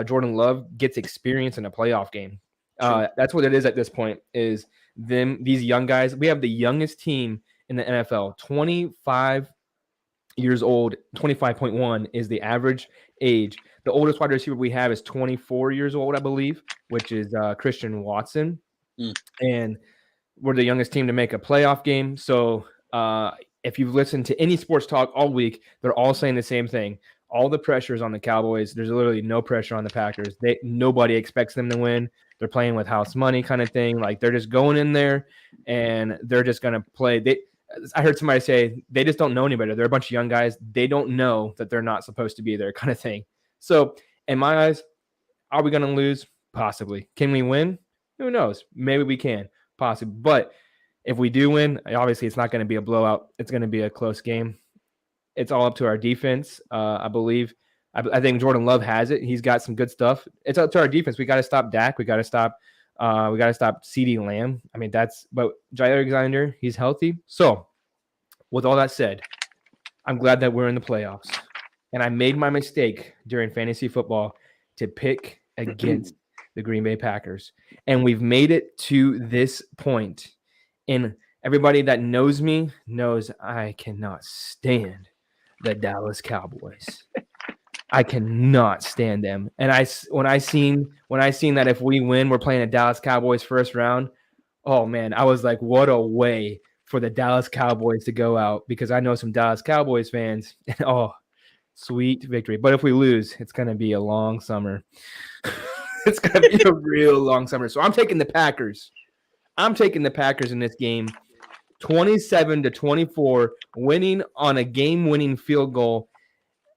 Jordan Love gets experience in a playoff game. That's what it is at this point. Is these young guys? We have the youngest team in the NFL. 25 years old. 25.1 is the average age. The oldest wide receiver we have is 24 years old, I believe, which is Christian Watson. And we're the youngest team to make a playoff game. So if you've listened to any sports talk all week, they're all saying the same thing. All the pressure is on the Cowboys. There's literally no pressure on the Packers. Nobody expects them to win. They're playing with house money kind of thing. Like they're just going in there and they're just going to play. I heard somebody say they just don't know any better. They're a bunch of young guys. They don't know that they're not supposed to be there kind of thing. So in my eyes, are we going to lose? Possibly. Can we win? Who knows? Maybe we can. Possibly. But if we do win, obviously it's not going to be a blowout. It's going to be a close game. It's all up to our defense, I believe. I think Jordan Love has it. He's got some good stuff. It's up to our defense. We got to stop Dak. We got to stop CeeDee Lamb. I mean, but Jair Alexander, he's healthy. So with all that said, I'm glad that we're in the playoffs. And I made my mistake during fantasy football to pick against the Green Bay Packers. And we've made it to this point. And everybody that knows me knows I cannot stand the Dallas Cowboys. I cannot stand them. And when I seen that if we win, we're playing a Dallas Cowboys first round. Oh man, I was like, what a way for the Dallas Cowboys to go out, because I know some Dallas Cowboys fans. Oh, Sweet victory. But if we lose, it's going to be a long summer. It's going to be a real long summer. So I'm taking the Packers. I'm taking the Packers in this game. 27-24, winning on a game-winning field goal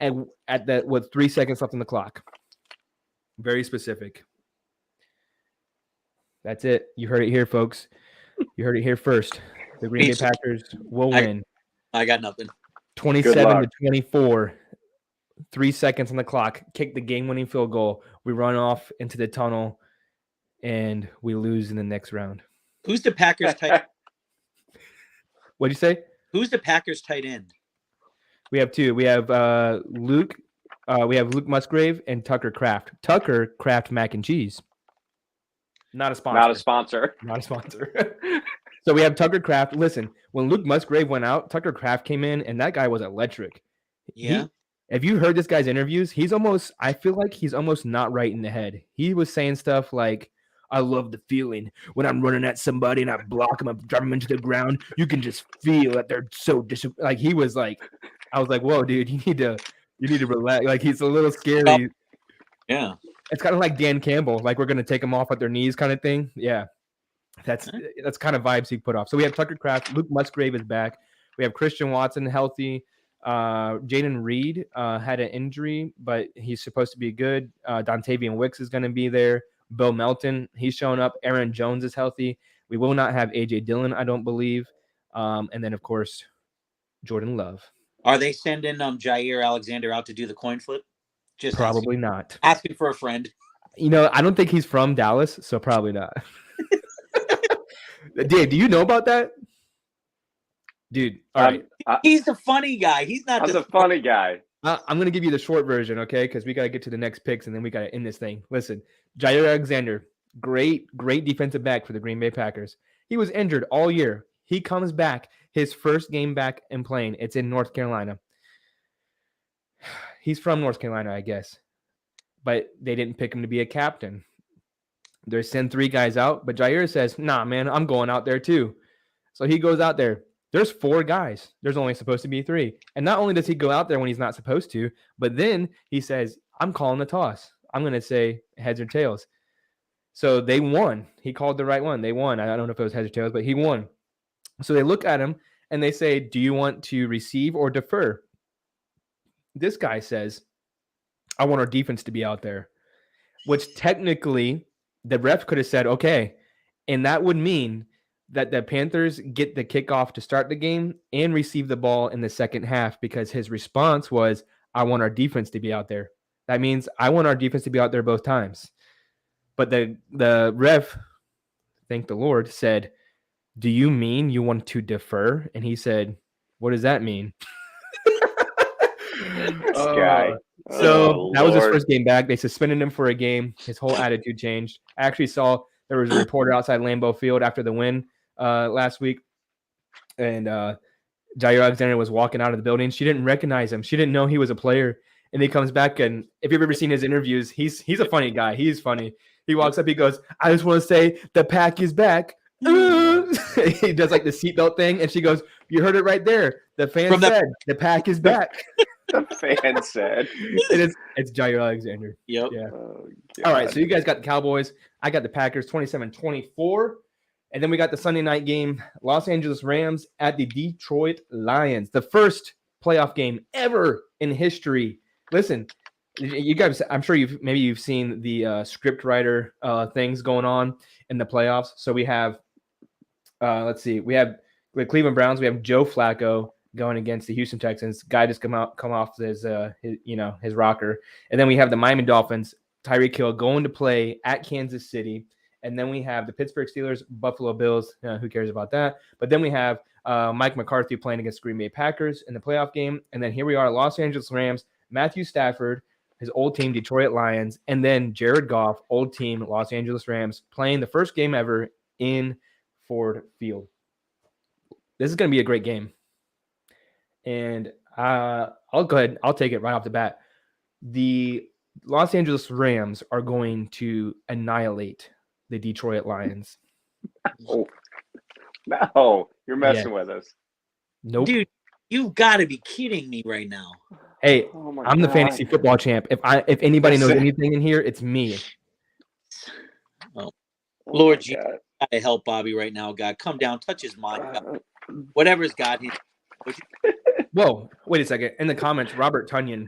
with 3 seconds left on the clock. Very specific. That's it. You heard it here, folks. You heard it here first. The Green Bay Packers will win. I got nothing. 27-24. 3 seconds on the clock. Kick the game-winning field goal. We run off into the tunnel, and we lose in the next round. Who's the Packers tight? What'd you say? Who's the Packers tight end? We have two. We have Luke. We have Luke Musgrave and Tucker Kraft. Tucker Kraft mac and cheese. Not a sponsor. Not a sponsor. Not a sponsor. So we have Tucker Kraft. Listen, when Luke Musgrave went out, Tucker Kraft came in, and that guy was electric. Yeah. If you heard this guy's interviews, I feel like he's almost not right in the head. He was saying stuff like, I love the feeling when I'm running at somebody and I block them, I drive them into the ground. You can just feel that they're so like he was like, I was like, whoa, dude, you need to relax. Like he's a little scary. Yeah. It's kind of like Dan Campbell, like we're gonna take them off at their knees kind of thing. Yeah. That's kind of vibes he put off. So we have Tucker Kraft, Luke Musgrave is back. We have Christian Watson healthy. Jaden Reed had an injury, but he's supposed to be good. Dontavian Wicks is going to be there. Bill Melton, he's showing up. Aaron Jones is healthy. We will not have A.J. Dillon, I don't believe. And then, of course, Jordan Love. Are they sending Jair Alexander out to do the coin flip? Just probably not. Asking for a friend. I don't think he's from Dallas, so probably not. Dude, do you know about that? Dude, all right. He's the funny guy. He's not the funny guy. I'm going to give you the short version, okay? Because we got to get to the next picks, and then we got to end this thing. Listen, Jair Alexander, great defensive back for the Green Bay Packers. He was injured all year. He comes back. His first game back and playing. It's in North Carolina. He's from North Carolina, I guess. But they didn't pick him to be a captain. They send 3 guys out, but Jair says, nah, man, I'm going out there too. So he goes out there. There's 4 guys. There's only supposed to be 3. And not only does he go out there when he's not supposed to, but then he says, I'm calling the toss. I'm going to say heads or tails. So they won. He called the right one. They won. I don't know if it was heads or tails, but he won. So they look at him and they say, do you want to receive or defer? This guy says, I want our defense to be out there, which technically the ref could have said, okay. And that would mean that the Panthers get the kickoff to start the game and receive the ball in the second half because his response was, I want our defense to be out there. That means I want our defense to be out there both times. But the ref, thank the Lord, said, do you mean you want to defer? And he said, what does that mean? This guy. So that was his first game back. They suspended him for a game. His whole attitude changed. I actually saw there was a reporter outside Lambeau Field after the win last week. And Jair Alexander was walking out of the building. She didn't recognize him. She didn't know he was a player. And he comes back, and if you've ever seen his interviews, he's a funny guy. He's funny. He walks up, he goes, I just want to say the pack is back. He does like the seatbelt thing, and she goes, you heard it right there. The fan said the pack is back. The fan said. It's Jair Alexander. Yep. Yeah. All right, so you guys got the Cowboys. I got the Packers 27-24. And then we got the Sunday night game, Los Angeles Rams at the Detroit Lions. The first playoff game ever in history. Listen, you guys, I'm sure you've seen the script writer things going on in the playoffs. So we have, let's see, we have the Cleveland Browns. We have Joe Flacco going against the Houston Texans. Guy just come off his rocker. And then we have the Miami Dolphins, Tyreek Hill going to play at Kansas City. And then we have the Pittsburgh Steelers, Buffalo Bills. Who cares about that? But then we have Mike McCarthy playing against Green Bay Packers in the playoff game. And then here we are, Los Angeles Rams, Matthew Stafford, his old team, Detroit Lions, and then Jared Goff, old team, Los Angeles Rams, playing the first game ever in Ford Field. This is going to be a great game. And I'll go ahead. I'll take it right off the bat. The Los Angeles Rams are going to annihilate the Detroit Lions. No, you're messing with us. Nope. Dude, you've got to be kidding me right now. Hey, Oh my I'm the God. fantasy football champ. If anybody knows Yes. anything in here, it's me. Oh, Oh Lord my Jesus, God. gotta help Bobby right now. God, come down, touch his mind. God. Uh, Whatever's got him. Whoa, wait a second. In the comments, Robert Tunyon,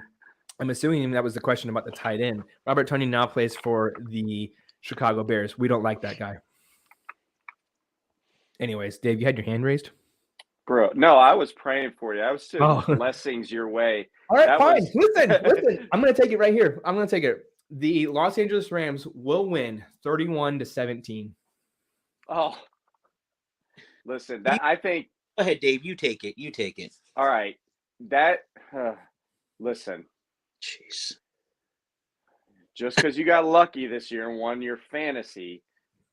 I'm assuming that was the question about the tight end. Robert Tunyon now plays for the Chicago Bears. We don't like that guy. Anyways, Dave, you had your hand raised? Bro, no, I was praying for you. I was sending Oh. blessings your way. All right, That fine. was- Listen. I'm going to take it right here. I'm going to take it. The Los Angeles Rams will win 31-17. Oh, listen, that I think. Go ahead, Dave. You take it. You take it. All right, that. Listen, Jeez. just because you got lucky this year and won your fantasy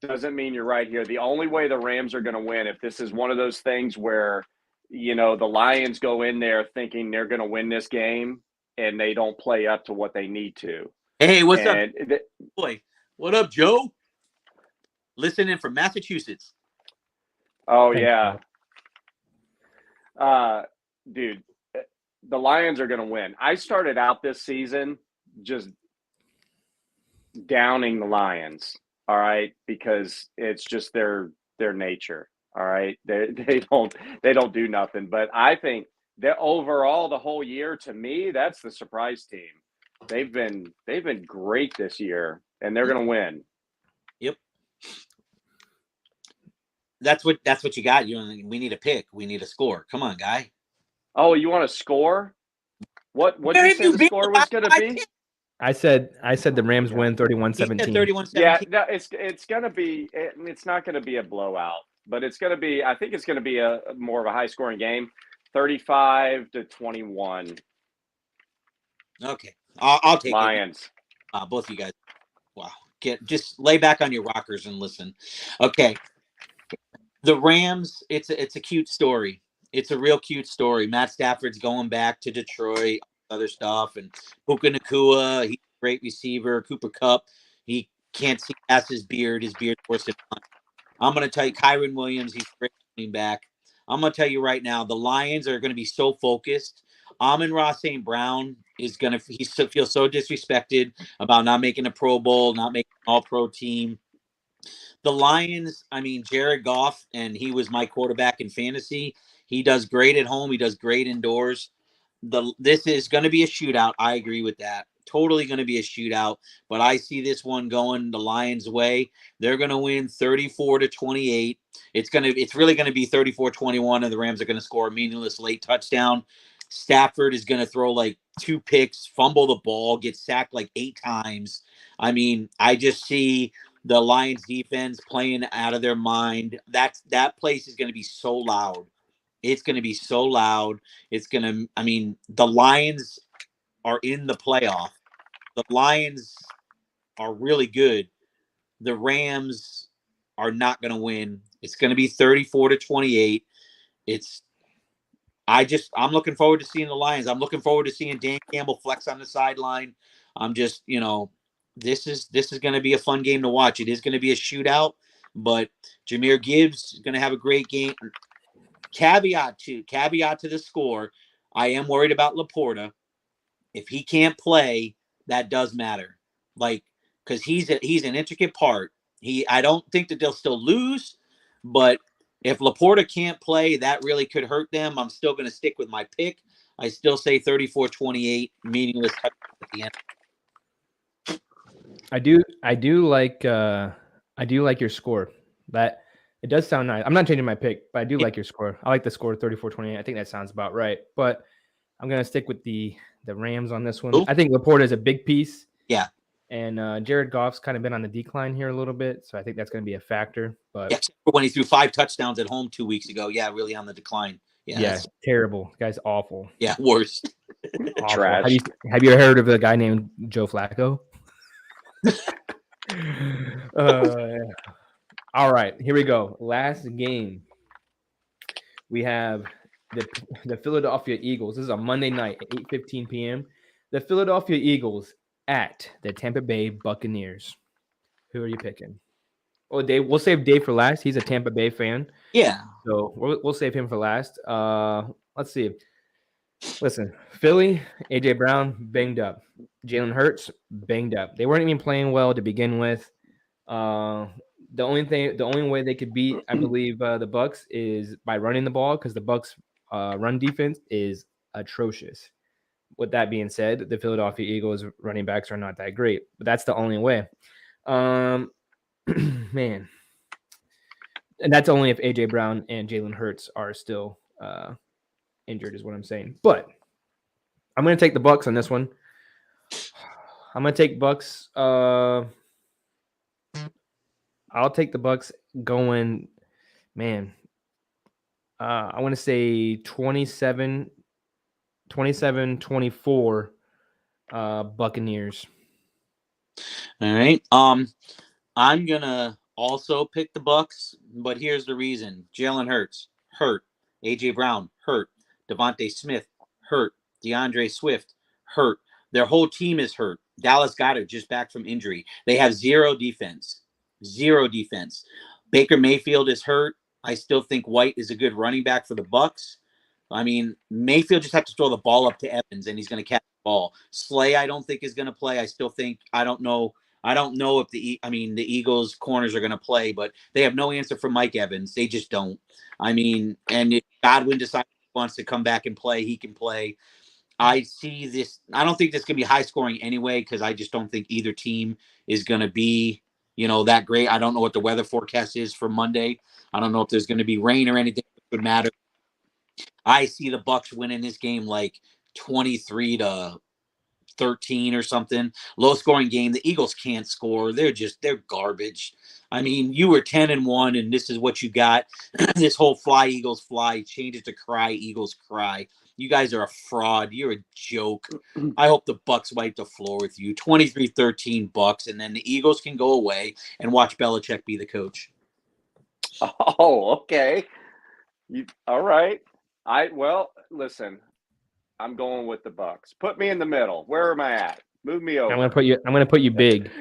doesn't mean you're right here. The only way the Rams are going to win, if this is one of those things where, the Lions go in there thinking they're going to win this game and they don't play up to what they need to. Hey, what's up, And boy? What up, Joe? Listening from Massachusetts. oh Thanks, yeah, dude, the Lions are going to win. I started out this season just downing the Lions. All right, because it's just their nature. All right, they don't do nothing. But I think that overall the whole year, to me, that's the surprise team. They've been great this year, and they're going to win. Yep. That's what you got. We need a pick. We need a score. Come on, guy. Oh, you want to score? What did you say the score was going to be? I said the Rams win 31-17. 31-17. Yeah, no, it's going to be. It's not going to be a blowout, but it's going to be. I think it's going to be a more of a high scoring game, 35-21. Okay, I'll take Lions. it. Both of you guys. Wow. Just lay back on your rockers and listen. Okay. The Rams. It's a cute story. It's a real cute story. Matt Stafford's going back to Detroit, other stuff, and Puka Nacua, he's a great receiver. Cooper Kupp, he can't see past his beard. His beard's worse than mine. I'm going to tell you, Kyron Williams, he's a great running back. I'm going to tell you right now, the Lions are going to be so focused. Amon-Ra St. Brown is going to feel so disrespected about not making a Pro Bowl, not making an All-Pro team. The Lions, I mean, Jared Goff, and he was my quarterback in fantasy. He does great at home. He does great indoors. This is going to be a shootout. I agree with that. Totally going to be a shootout. But I see this one going the Lions' way. They're going to win 34-28. It's really going to be 34-21, and the Rams are going to score a meaningless late touchdown. Stafford is going to throw like 2 picks, fumble the ball, get sacked like 8 times. I mean, I just see the Lions defense playing out of their mind. That place is going to be so loud. It's going to be so loud. The Lions are in the playoff. The Lions are really good. The Rams are not going to win. It's going to be 34-28. I'm looking forward to seeing the Lions. I'm looking forward to seeing Dan Campbell flex on the sideline. I'm just, this is going to be a fun game to watch. It is going to be a shootout, but Jahmyr Gibbs is going to have a great game. Caveat to the score, I am worried about Laporta. If he can't play, that does matter. Because he's an intricate part. I don't think that they'll still lose, but if Laporta can't play, that really could hurt them. I'm still going to stick with my pick. I still say 34-28, meaningless at the end. I do like your score. That it does sound nice. I'm not changing my pick, but I do like your score. I like the score 34-28. I think that sounds about right. But I'm gonna stick with the Rams on this one. Ooh. I think Laporta is a big piece. Yeah. And Jared Goff's kind of been on the decline here a little bit, so I think that's going to be a factor. But yeah, when he threw 5 touchdowns at home 2 weeks ago, yeah, really on the decline. Yeah, terrible. The guy's awful. Yeah, worst. Trash. Have you ever heard of a guy named Joe Flacco? All right, here we go. Last game. We have the Philadelphia Eagles. This is a Monday night at 8:15 p.m. The Philadelphia Eagles at the Tampa Bay Buccaneers. Who are you picking? Oh, Dave. We'll save Dave for last. He's a Tampa Bay fan. Yeah. So we'll save him for last. Let's see. Listen, Philly, AJ Brown banged up. Jalen Hurts banged up. They weren't even playing well to begin with. Uh, the only way they could beat, I believe, the Bucks is by running the ball because the Bucks' run defense is atrocious. With that being said, the Philadelphia Eagles running backs are not that great, but that's the only way. Man, and that's only if AJ Brown and Jalen Hurts are still injured, is what I'm saying. But I'm going to take the Bucks on this one. I'm going to take Bucks. I'll take the Bucks going, man. I want to say 27-24 Buccaneers. All right. I'm gonna also pick the Bucks, but here's the reason: Jalen Hurts hurt, AJ Brown hurt, Devontae Smith hurt, DeAndre Swift hurt. Their whole team is hurt. Dallas Goedert just back from injury. They have zero defense. Zero defense. Baker Mayfield is hurt. I still think White is a good running back for the Bucks. I mean, Mayfield just has to throw the ball up to Evans, and he's going to catch the ball. Slay, I don't think is going to play. I still think I don't know if the Eagles corners are going to play, but they have no answer for Mike Evans. They just don't. I mean, and if Godwin decides he wants to come back and play, he can play. I see this. I don't think this can be high scoring anyway because I just don't think either team is going to be, that great. I don't know what the weather forecast is for Monday. I don't know if there's going to be rain or anything that would matter. I see the Bucks winning this game like 23-13 or something. Low scoring game. The Eagles can't score. They're garbage. I mean, you were 10-1 and this is what you got. This whole fly Eagles fly, change it to cry Eagles cry. You guys are a fraud. You're a joke. I hope the Bucks wipe the floor with you. 23-13 Bucks, and then the Eagles can go away and watch Belichick be the coach. Oh, okay. All right. Listen. I'm going with the Bucks. Put me in the middle. Where am I at? Move me over. I'm gonna put you big.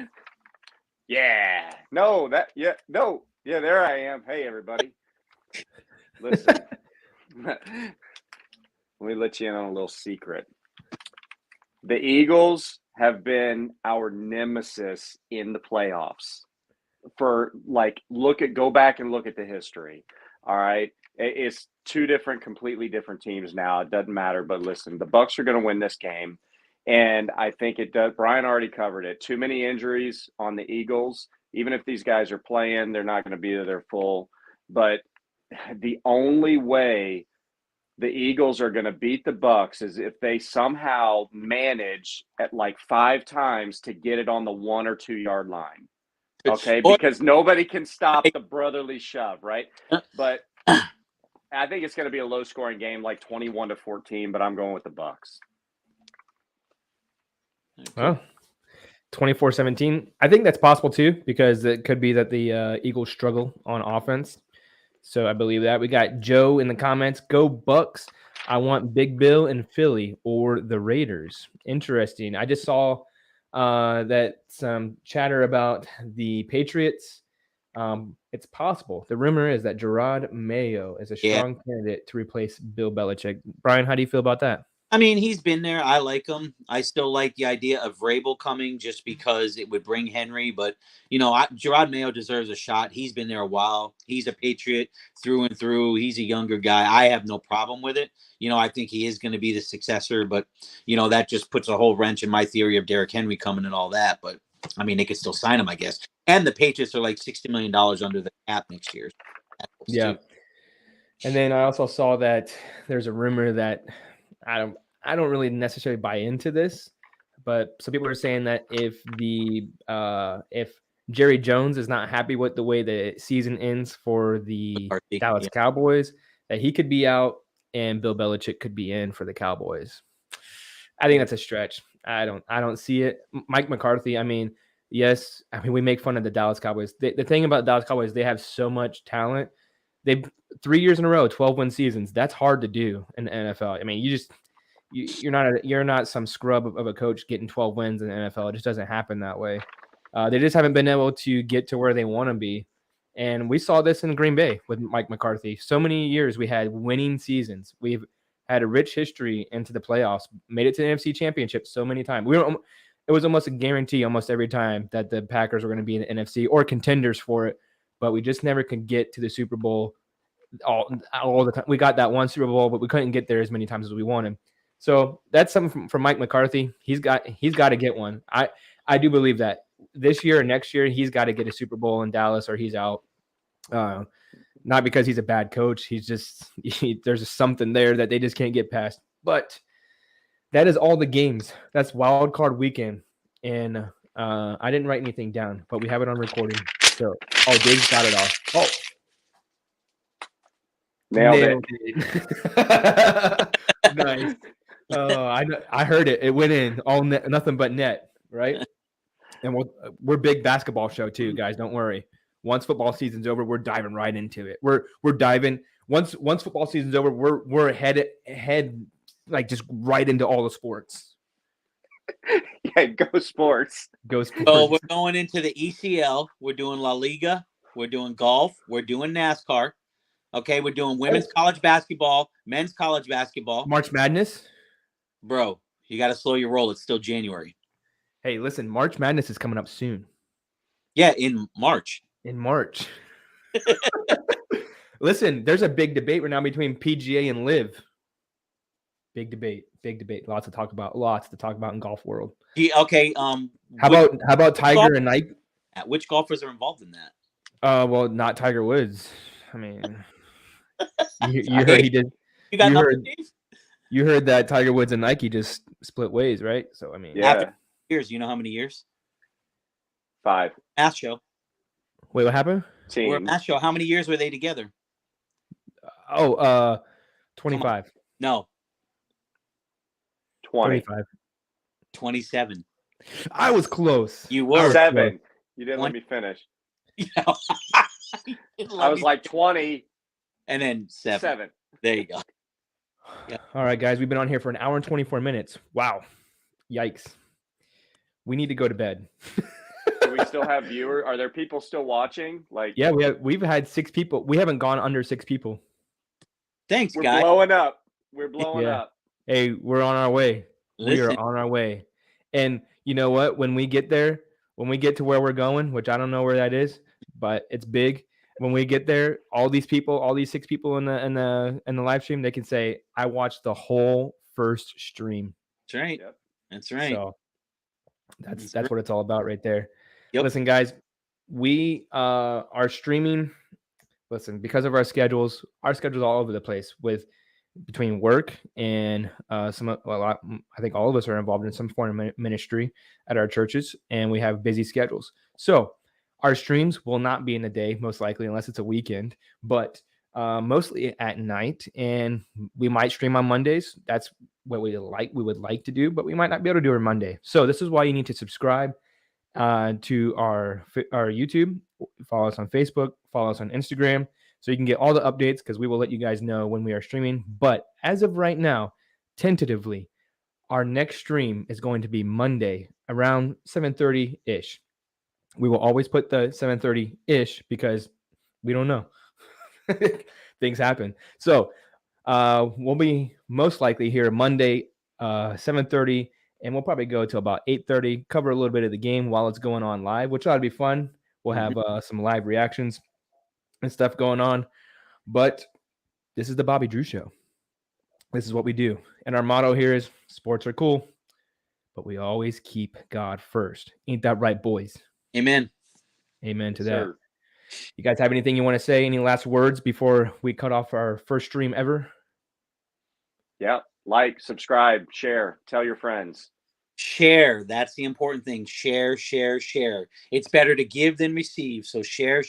Yeah. No. Yeah. There I am. Hey, everybody. Listen. Let me let you in on a little secret. The Eagles have been our nemesis in the playoffs for go back and look at the history. All right. It's two completely different teams now. It doesn't matter. But listen, the Bucks are going to win this game. And I think it does. Brian already covered it. Too many injuries on the Eagles. Even if these guys are playing, they're not going to be to their full. But the only way the Eagles are going to beat the Bucks is if they somehow manage at 5 times to get it on the 1 or 2 yard line. Okay, because nobody can stop the brotherly shove, right? But I think it's going to be a low scoring game, like 21-14, but I'm going with the Bucks. Well, 24-17. I think that's possible too, because it could be that the Eagles struggle on offense. So I believe that. We got Joe in the comments. Go Bucks. I want Big Bill in Philly or the Raiders. Interesting. I just saw that some chatter about the Patriots. It's possible. The rumor is that Gerard Mayo is a strong candidate to replace Bill Belichick. Brian, how do you feel about that? I mean, he's been there. I like him. I still like the idea of Vrabel coming just because it would bring Henry. But, Gerard Mayo deserves a shot. He's been there a while. He's a Patriot through and through. He's a younger guy. I have no problem with it. I think he is going to be the successor. But, that just puts a whole wrench in my theory of Derrick Henry coming and all that. But, I mean, they could still sign him, I guess. And the Patriots are like $60 million under the cap next year. Yeah. And then I also saw that there's a rumor that I don't really necessarily buy into this, but some people are saying that if Jerry Jones is not happy with the way the season ends for the Dallas Cowboys, that he could be out and Bill Belichick could be in for the Cowboys. I think that's a stretch. I don't see it. Mike McCarthy, yes, we make fun of the Dallas Cowboys. The thing about Dallas Cowboys, they have so much talent. They've 3 years in a row, 12-win seasons. That's hard to do in the NFL. I mean, you're not some scrub of a coach getting 12 wins in the NFL. It just doesn't happen that way. They just haven't been able to get to where they want to be. And we saw this in Green Bay with Mike McCarthy. So many years we had winning seasons. We've had a rich history into the playoffs, made it to the NFC Championship so many times. It was almost a guarantee almost every time that the Packers were going to be in the NFC or contenders for it, but we just never could get to the Super Bowl all the time. We got that one Super Bowl, but we couldn't get there as many times as we wanted. So that's something from Mike McCarthy. He's got to get one. I do believe that this year or next year he's got to get a Super Bowl in Dallas or he's out. Not because he's a bad coach. He's just there's just something there that they just can't get past. But that is all the games. That's wild card weekend, and I didn't write anything down, but we have it on recording. So, Dave's got it off. Oh, nailed it. Nice. I heard it. It went in all net, nothing but net, right? And we're big basketball show too, guys. Don't worry. Once football season's over, we're diving right into it. We're diving once football season's over, we're head like just right into all the sports. Yeah, go sports. Go sports. So we're going into the ECL. We're doing La Liga. We're doing golf. We're doing NASCAR. Okay, we're doing women's college basketball, men's college basketball. March Madness. Bro, you got to slow your roll. It's still January. Hey, listen, March Madness is coming up soon. Yeah, in March. In March. Listen, there's a big debate right now between PGA and LIV. Big debate. Lots to talk about in golf world. Okay. How about Tiger and Nike? Which golfers are involved in that? Well, not Tiger Woods. I mean, you heard he did. You heard that Tiger Woods and Nike just split ways, right? So I mean, yeah. After years, you know how many years? 5. Math show. Wait, what happened? We're a math show. How many years were they together? 25. No. 20. 25. 27. I was close. You were 7. You didn't let me finish. I was like 20. And then 7. There you go. Yep. All right, guys. We've been on here for an hour and 24 minutes. Wow. Yikes. We need to go to bed. Do we still have viewers? Are there people still watching? Yeah, we've had 6 people. We haven't gone under 6 people. Thanks, We're guys. Blowing up. We're blowing up. Hey, we're on our way. We are on our way. And you know what? When we get there, when we get to where we're going, which I don't know where that is, but it's big. When we get there, all these 6 people in the live stream, they can say, I watched the whole first stream. That's right. Yep. That's right. So that's what it's all about right there. Yep. Listen, guys, we are streaming. Listen, because of our schedules all over the place with between work and I think all of us are involved in some form of ministry at our churches, and we have busy schedules. So our streams will not be in the day, most likely, unless it's a weekend, but mostly at night. And we might stream on Mondays. That's what we would like to do, but we might not be able to do it on Monday. So this is why you need to subscribe to our YouTube, follow us on Facebook, follow us on Instagram, so you can get all the updates, because we will let you guys know when we are streaming. But as of right now, tentatively, our next stream is going to be Monday around 7:30-ish. We will always put the 7:30-ish because we don't know. Things happen. So we'll be most likely here Monday, 7:30, and we'll probably go to about 8:30, cover a little bit of the game while it's going on live, which ought to be fun. We'll have some live reactions and stuff going on. But this is the Bobby Drew Show. This is what we do. And our motto here is sports are cool, but we always keep God first. Ain't that right, boys? Amen. Amen to Yes, that. sir. You guys have anything you want to say? Any last words before we cut off our first stream ever? Yeah. Like, subscribe, share, tell your friends. Share. That's the important thing. Share. It's better to give than receive. So share.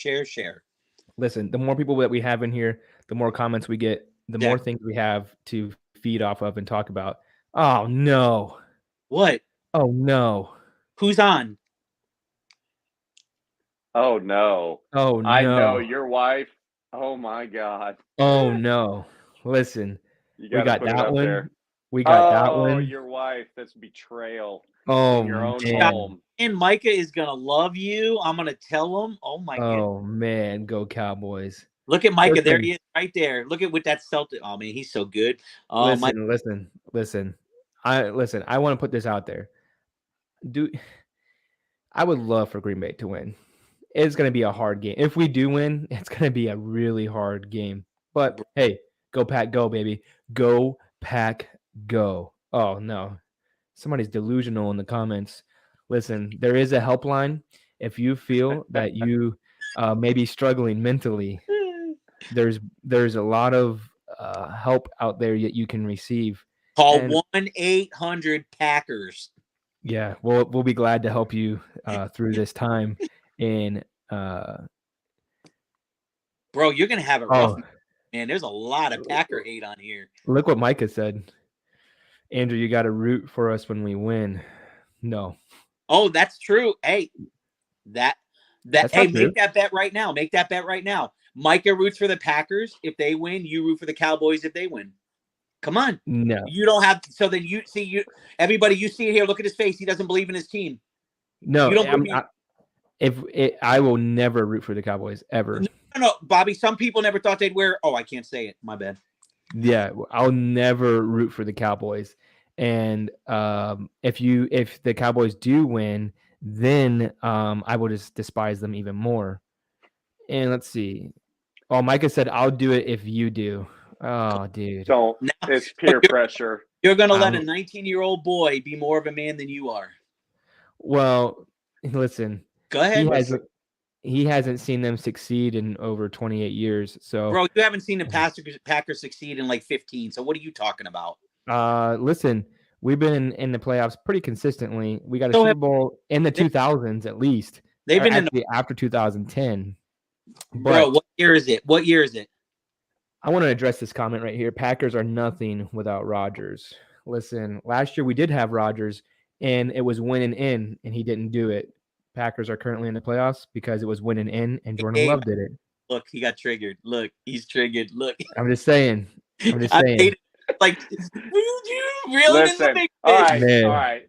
Listen, the more people that we have in here, the more comments we get, the more things we have to feed off of and talk about. Oh, no. What? Oh, no. Who's on? Oh, no. Oh, no. I know your wife. Oh, my God. Oh, no. Listen, We got put it that up one. there. We got that Oh, one. your wife. That's betrayal. Oh, In your own man. home. And Micah is going to love you. I'm going to tell him. Oh, my goodness. Oh, man. Go Cowboys. Look at Micah. There Listen. he is, right there. Look at with that Celtic. Oh man, he's so good. Oh my. Listen. I want to put this out there. I would love for Green Bay to win. It's going to be a hard game. If we do win, it's going to be a really hard game. But hey, go Pack, go, baby. Go Pack, go. Oh, no. Somebody's delusional in the comments. Listen, there is a helpline. If you feel that you may be struggling mentally, there's a lot of help out there that you can receive. Call 1-800-Packers. Yeah, we'll be glad to help you through this time. And bro, you're gonna have it rough, man. There's a lot of Packer hate on here. Look what Micah said. Andrew, you got to root for us when we win. No. Oh, that's true. Hey, make that bet right now. Make that bet right now. Micah roots for the Packers if they win. You root for the Cowboys if they win. Come on. No. You don't have. So then you see everybody. You see it here. Look at his face. He doesn't believe in his team. No. I will never root for the Cowboys ever. No, Bobby. Some people never thought they'd wear. Oh, I can't say it. My bad. Yeah, I'll never root for the Cowboys. And if the Cowboys do win, then I will just despise them even more. And let's see. Oh, Micah said, "I'll do it if you do." Oh, dude. Don't. It's peer pressure. You're going to let a 19-year-old boy be more of a man than you are. Well, listen. Go ahead. He hasn't seen them succeed in over 28 years. So, bro, you haven't seen the Packers succeed in like 15. So what are you talking about? Listen, we've been in the playoffs pretty consistently. We got a Super Bowl in the 2000s at least. They've been after 2010. Bro, what year is it? I want to address this comment right here. Packers are nothing without Rodgers. Listen, last year we did have Rodgers, and it was winning in, and he didn't do it. Packers are currently in the playoffs because it was winning in, and Jordan Love did it. Look, he got triggered. Look, he's triggered. Look. I'm just saying. Like, you really? Listen, all right.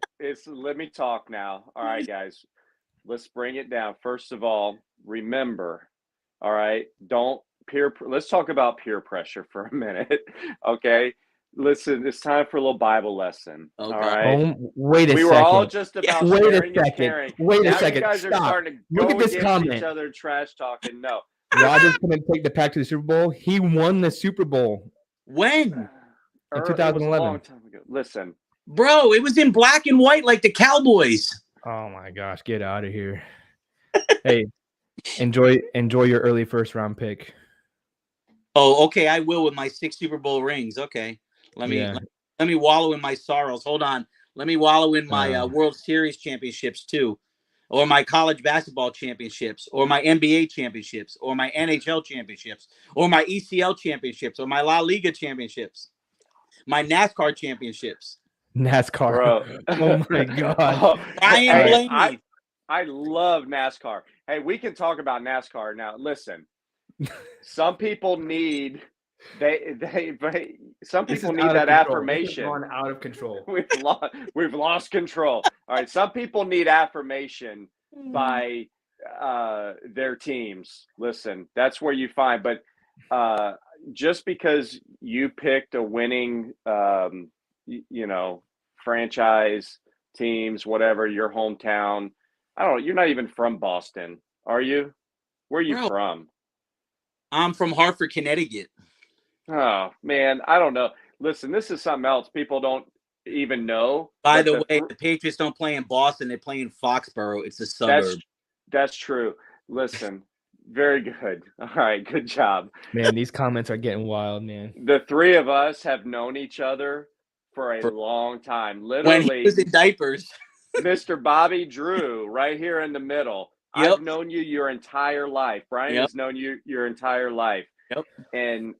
Let me talk now. All right, guys. Let's bring it down. First of all, remember, all right, let's talk about peer pressure for a minute. Okay. Listen, it's time for a little Bible lesson. Okay. All right. Wait a second. We were all just about sharing and caring. Wait a second. You guys are starting to look at this comment. Each other trash talking. No. Rodgers couldn't take the Pack to the Super Bowl. He won the Super Bowl. When? In 2011. A long time ago. Listen. Bro, it was in black and white like the Cowboys. Oh my gosh, get out of here. Hey, enjoy your early first round pick. Oh, okay, I will with my 6 Super Bowl rings. Okay. Let me wallow in my sorrows. Hold on. Let me wallow in my World Series championships too, or my college basketball championships, or my NBA championships, or my NHL championships, or my ECL championships, or my La Liga championships, my NASCAR championships. NASCAR. Bro. Oh my God. Ryan Blaney. I love NASCAR. Hey, we can talk about NASCAR now. Listen, some people need some people need that affirmation. We've gone out of control. We've lost control. All right, some people need affirmation by their teams. Listen, that's where you find. But just because you picked a winning, franchise teams, whatever, your hometown. I don't know. You're not even from Boston, are you? Where are you from? I'm from Hartford, Connecticut. Oh, man. I don't know. Listen, this is something else people don't even know. By the way, the Patriots don't play in Boston. They play in Foxborough. It's a suburb. That's true. Listen, very good. All right. Good job. Man, these comments are getting wild, man. The three of us have known each other for a long time. Literally. When he was in diapers. Mr. Bobby Drew, right here in the middle. Yep. I've known you your entire life. Brian has known you your entire life. Yep. And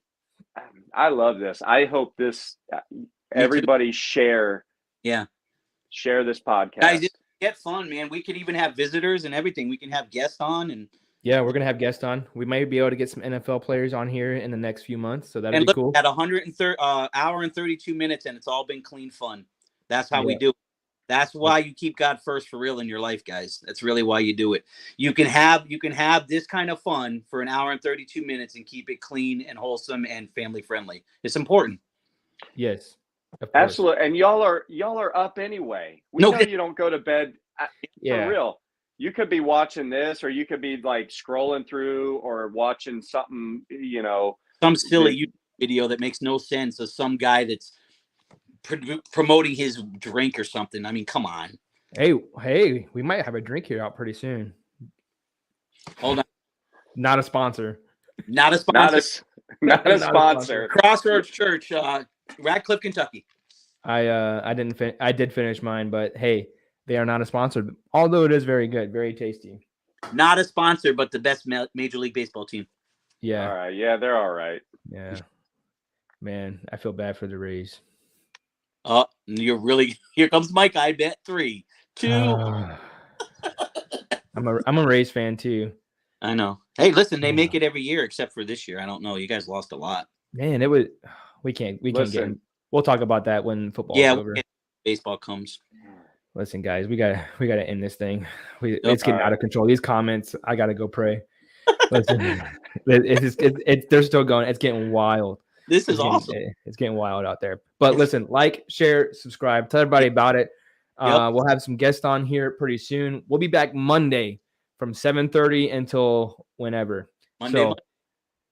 I love this. I hope everybody share this podcast. Guys, it's get fun, man. We could even have visitors and everything. We can have guests on, and yeah, we're gonna have guests on. We might be able to get some NFL players on here in the next few months, so that'd be cool. At 130 hour and 32 minutes, and it's all been clean fun. That's how we do it. That's why you keep God first for real in your life, guys. That's really why you do it. You can have this kind of fun for an hour and 32 minutes and keep it clean and wholesome and family friendly. It's important. Yes, of course. Absolutely. And y'all are up anyway. We No know kidding. you don't go to bed Yeah. for real. You could be watching this, or you could be like scrolling through or watching something, Some silly YouTube video that makes no sense of some guy that's promoting his drink or something. I mean, come on. Hey, we might have a drink here out pretty soon. Hold on. Not a sponsor. Not a sponsor. Not a Not a sponsor. Crossroads Church, Radcliffe, Kentucky. I did finish mine, but hey, they are not a sponsor. Although it is very good, very tasty. Not a sponsor, but the best Major League Baseball team. Yeah. All right. Yeah, they're all right. Yeah. Man, I feel bad for the Rays. You're really here comes Mike. I bet 3, 2. I'm a Rays fan too. I know. Hey, listen, they make it every year except for this year. I don't know. You guys lost a lot. Man, we can't get in. We'll talk about that when football's over. Baseball comes. Listen, guys, we gotta end this thing. It's getting out of control. These comments, I gotta go pray. Listen, they're still going. It's getting wild. This is awesome. It's getting wild out there. But listen, like, share, subscribe, tell everybody about it. We'll have some guests on here pretty soon. We'll be back Monday from 7:30 until whenever. Monday.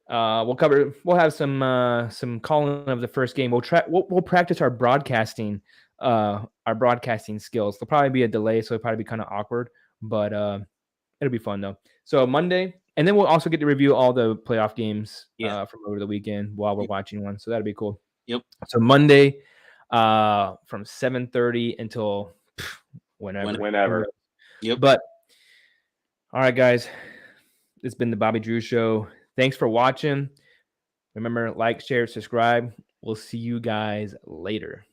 We'll have some calling of the first game. We'll practice our broadcasting skills. There'll probably be a delay, so it'll probably be kind of awkward, but it'll be fun though. So Monday, and then we'll also get to review all the playoff games from over the weekend while we're watching one. So that'll be cool. Yep. So Monday, from 7:30 until whenever. Yep. But all right, guys, it's been the Bobby Drew Show. Thanks for watching. Remember, like, share, subscribe. We'll see you guys later.